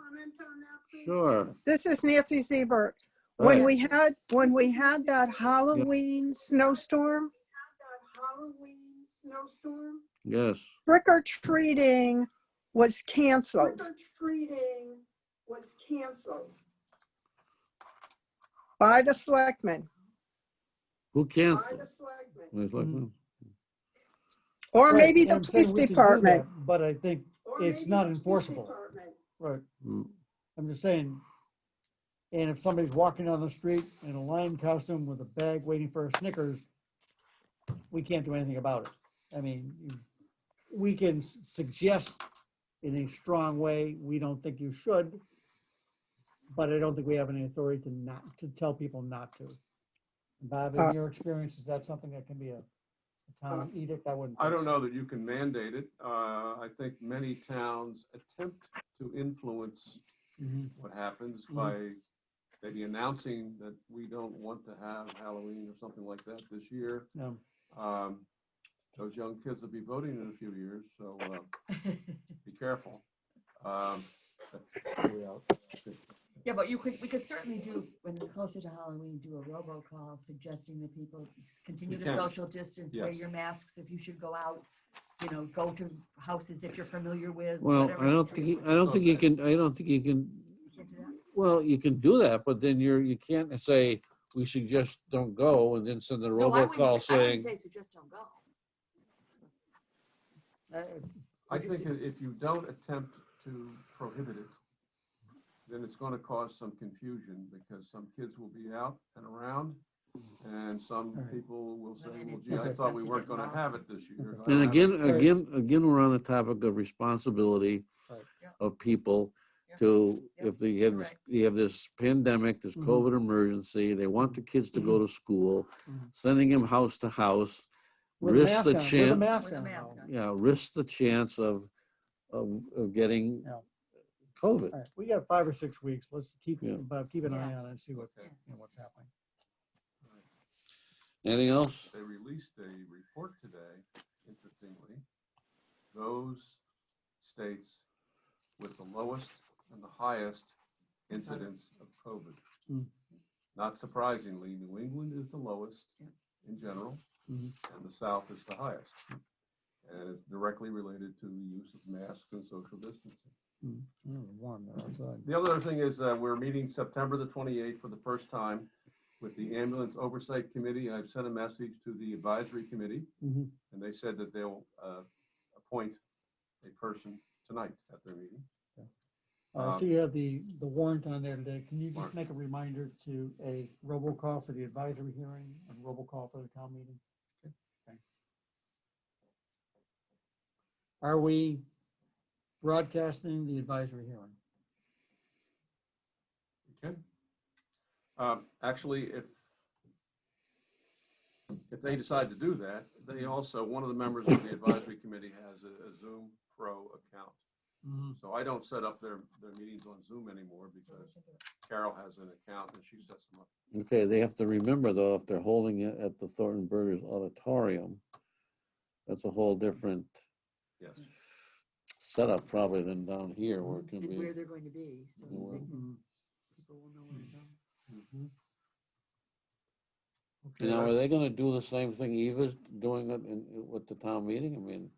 Sure. This is Nancy Siebert. Right. When we had that Halloween snowstorm, Yes. trick or treating was canceled by the selectmen. Who can't? By the selectmen. The selectmen? Or Right, maybe and the I'm saying police we can do department. that, but I think Or it's maybe not the police enforceable. department. Right. Mm. I'm just saying, and if somebody's walking down the street in a lion costume with a bag waiting for a Snickers, we can't do anything about it. I mean, we can suggest in a strong way, we don't think you should, but I don't think we have any authority to tell people not to. Bob, in your experience, is that something that can be a town edict? I wouldn't. I think don't so. know that you can mandate it. I think many towns attempt to influence Mhm. what happens by maybe announcing that we don't want to have Halloween or something like that this year. No. Those young kids will be voting in a few years, so be careful. Yeah, but we could certainly do, when it's closer to Halloween, do a robocall suggesting that people continue We the can. social distance, wear Yes. your masks if you should go out, go to houses that you're familiar with. Well, whatever I don't think, I don't think you can, I don't think you can, You can't do that? well, you can do that, but then you can't say, we suggest don't go, and then send a No, I wouldn't robocall say, I wouldn't saying, say suggest don't go. I think if you don't attempt to prohibit it, then it's going to cause some confusion because some kids will be out and around and some Right. people will say, then well, it's gee, I okay. thought we to weren't get going to have it this year. I and don't have it." again, we're on the topic of responsibility Right. Yeah. of people Yeah. to, Yeah. if they have You're this, right. you have this pandemic, this Mhm. COVID emergency, they want the kids to go to school, Mhm. sending them house to house, With a risk mask the on, with a chance, mask With a on. mask though. on. yeah, risk the chance of getting Yeah. COVID. All right, we got 5 or 6 weeks. Let's keep Yeah. keep an eye Yeah. on it and see what Okay. what's happening. Anything else? They released a report today, interestingly, those states with the lowest and the highest incidence of COVID. Mm. Not surprisingly, New England is the lowest in general, Mhm. and the South is the highest. And it's directly related to the use of masks and social distancing. Warm there outside. The other thing is we're meeting September the 28th for the first time with the Ambulance Oversight Committee. I've sent a message to the Advisory Committee, Mhm. and they said that they'll appoint a person tonight at their meeting. So you have the warrant on there today. Can you just Warrant. make a reminder to a robocall for the advisory hearing and robocall for the town meeting? Okay. Are we broadcasting the advisory hearing? Okay. Actually, if they decide to do that, they also, one of the members of the advisory committee has a Zoom Pro account. Mhm. So I don't set up their meetings on Zoom anymore because Carol has an account and she sets them up. Okay, they have to remember though, if they're holding it at the Thornton Burgers Auditorium, that's a whole different Yes. setup probably than down here where it can And be. where they're going to be, so Yeah. they can, Mhm. people will know where to go. Okay, Now, are they that's- gonna do the same thing Eva's doing it with the town meeting? I mean,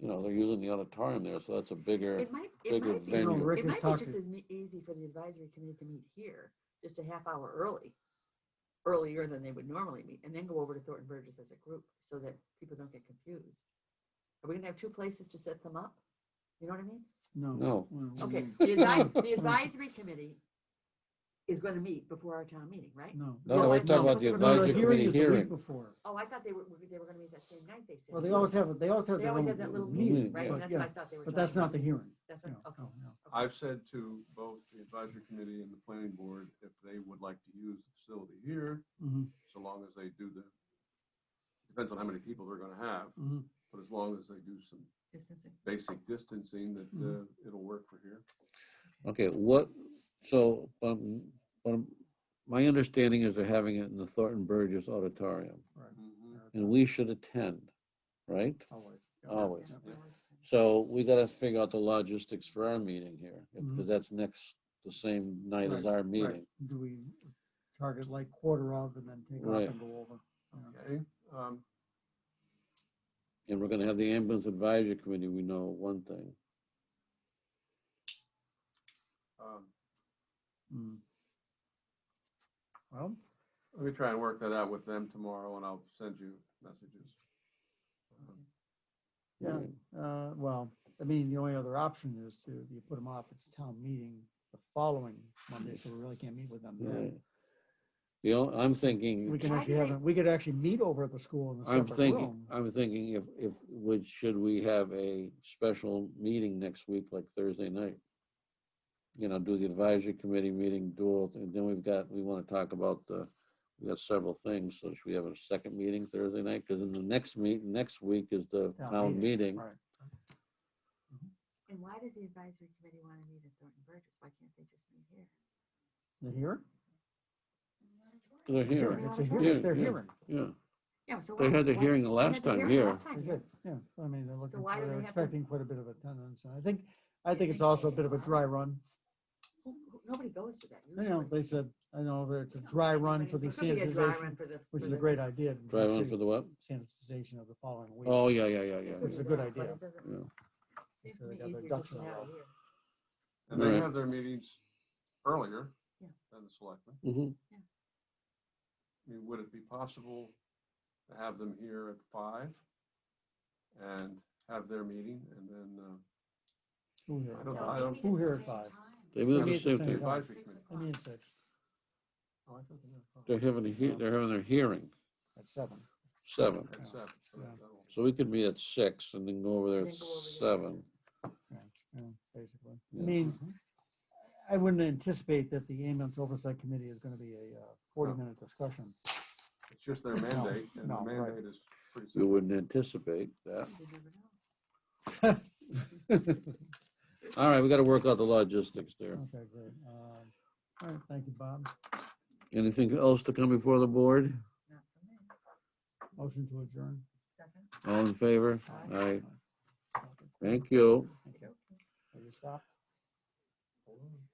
they're using the auditorium there, so that's a bigger, It might bigger be, venue. Rick it has might be talked just to- as easy for the advisory committee to meet here, just a half hour earlier than they would normally meet, and then go over to Thornton Burgess as a group, so that people don't get confused. Are we gonna have two places to set them up? You know what I mean? No. No. Okay, Mm. the advisory committee is gonna meet before our town meeting, right? No. No, No, we're it's talking not. about the No, advisory committee is the week hearing. before. Oh, I thought they were gonna meet that same night, they said. Well, they always have They their always own have that little meeting, meeting, right? yeah. And that's what I thought they were But talking that's not about. the hearing. That's No, what, okay. no, no. I've said to both the advisory committee and the planning board, if they would like to use the facility here, Mhm. so long as they do depends on how many people they're gonna have, Mhm. but as long as they do some Distancing. basic distancing, that Mhm. it'll work for here. Okay, so, my understanding is they're having it in the Thornton Burgess Auditorium, Right. and we should attend, right? Always. Yeah. Always. Yeah. So we gotta figure out the logistics for our meeting here, Mhm. because that's the same night as Right, our meeting. Right. Do we target like quarter of and then take off Right. and go over? Yeah. Okay, And we're gonna have the ambulance advisory committee, we know one thing. Well, Let me try and work that out with them tomorrow and I'll send you messages. Yeah, well, I mean, the only other option is to, you put them off, it's town meeting the following Monday, so we really can't meet with them Right. then. I'm thinking. We can Why actually do have, they- we could actually meet over at the school in a separate room. I'm thinking should we have a special meeting next week, like Thursday night? You know, do the advisory committee meeting, and then we want to talk about we got several things, so should we have a second meeting Thursday night? Because in the next week is the town meeting. Right. And why does the advisory committee want to meet at Thornton Burgess? Why can't they just meet here? The hearing? They're Hearing, hearing, it's a hearing, it's their hearing. yeah. Yeah, so They why? had the why- hearing the they last had the time hearing here. last time They here. did, yeah, I mean, they're looking, why do they're they have to- expecting quite a bit of attendance, and I think it's also a bit of a dry run. Nobody goes to that You know, usually. they said, I know that it's a dry run for the It could be a dry run sanitization, for the. which for is a the- great idea. Dry run for the what? Sanitization of the following week. Oh, yeah. it could It's be a good that, but idea. it doesn't- Yeah. seems to Sure they me got their easier ducks just to in a have it row. here. And they Right. have their meetings earlier Yeah. than the selectmen. Mhm. I mean, would it be possible to have them here at 5 and have their meeting and then, Who here? I don't- No, I they don't- meet Who at the here at same 5? time. They meet at They the meet at the same same time. time. advisory 6 committee? I mean, 6 Oh, I thought they had 5. They're having their hearing, at 7. 7. At 7. So Yeah. that'll- So we could meet at 6 and then go over there And at then go over there. 7. Yeah, basically. I Yeah. mean, I wouldn't anticipate that the ambulance oversight committee is gonna be a 40-minute discussion. It's just their mandate, and no, the right. mandate is pretty You simple. wouldn't anticipate that. You never know. All right, we got to work out the logistics there. Okay, great. All right, thank you, Bob. Anything else to come before the board? Not for me. Motion to adjourn. Second. All in favor? Aye. Aye. Thank you. Thank you. Will you stop? Hold on.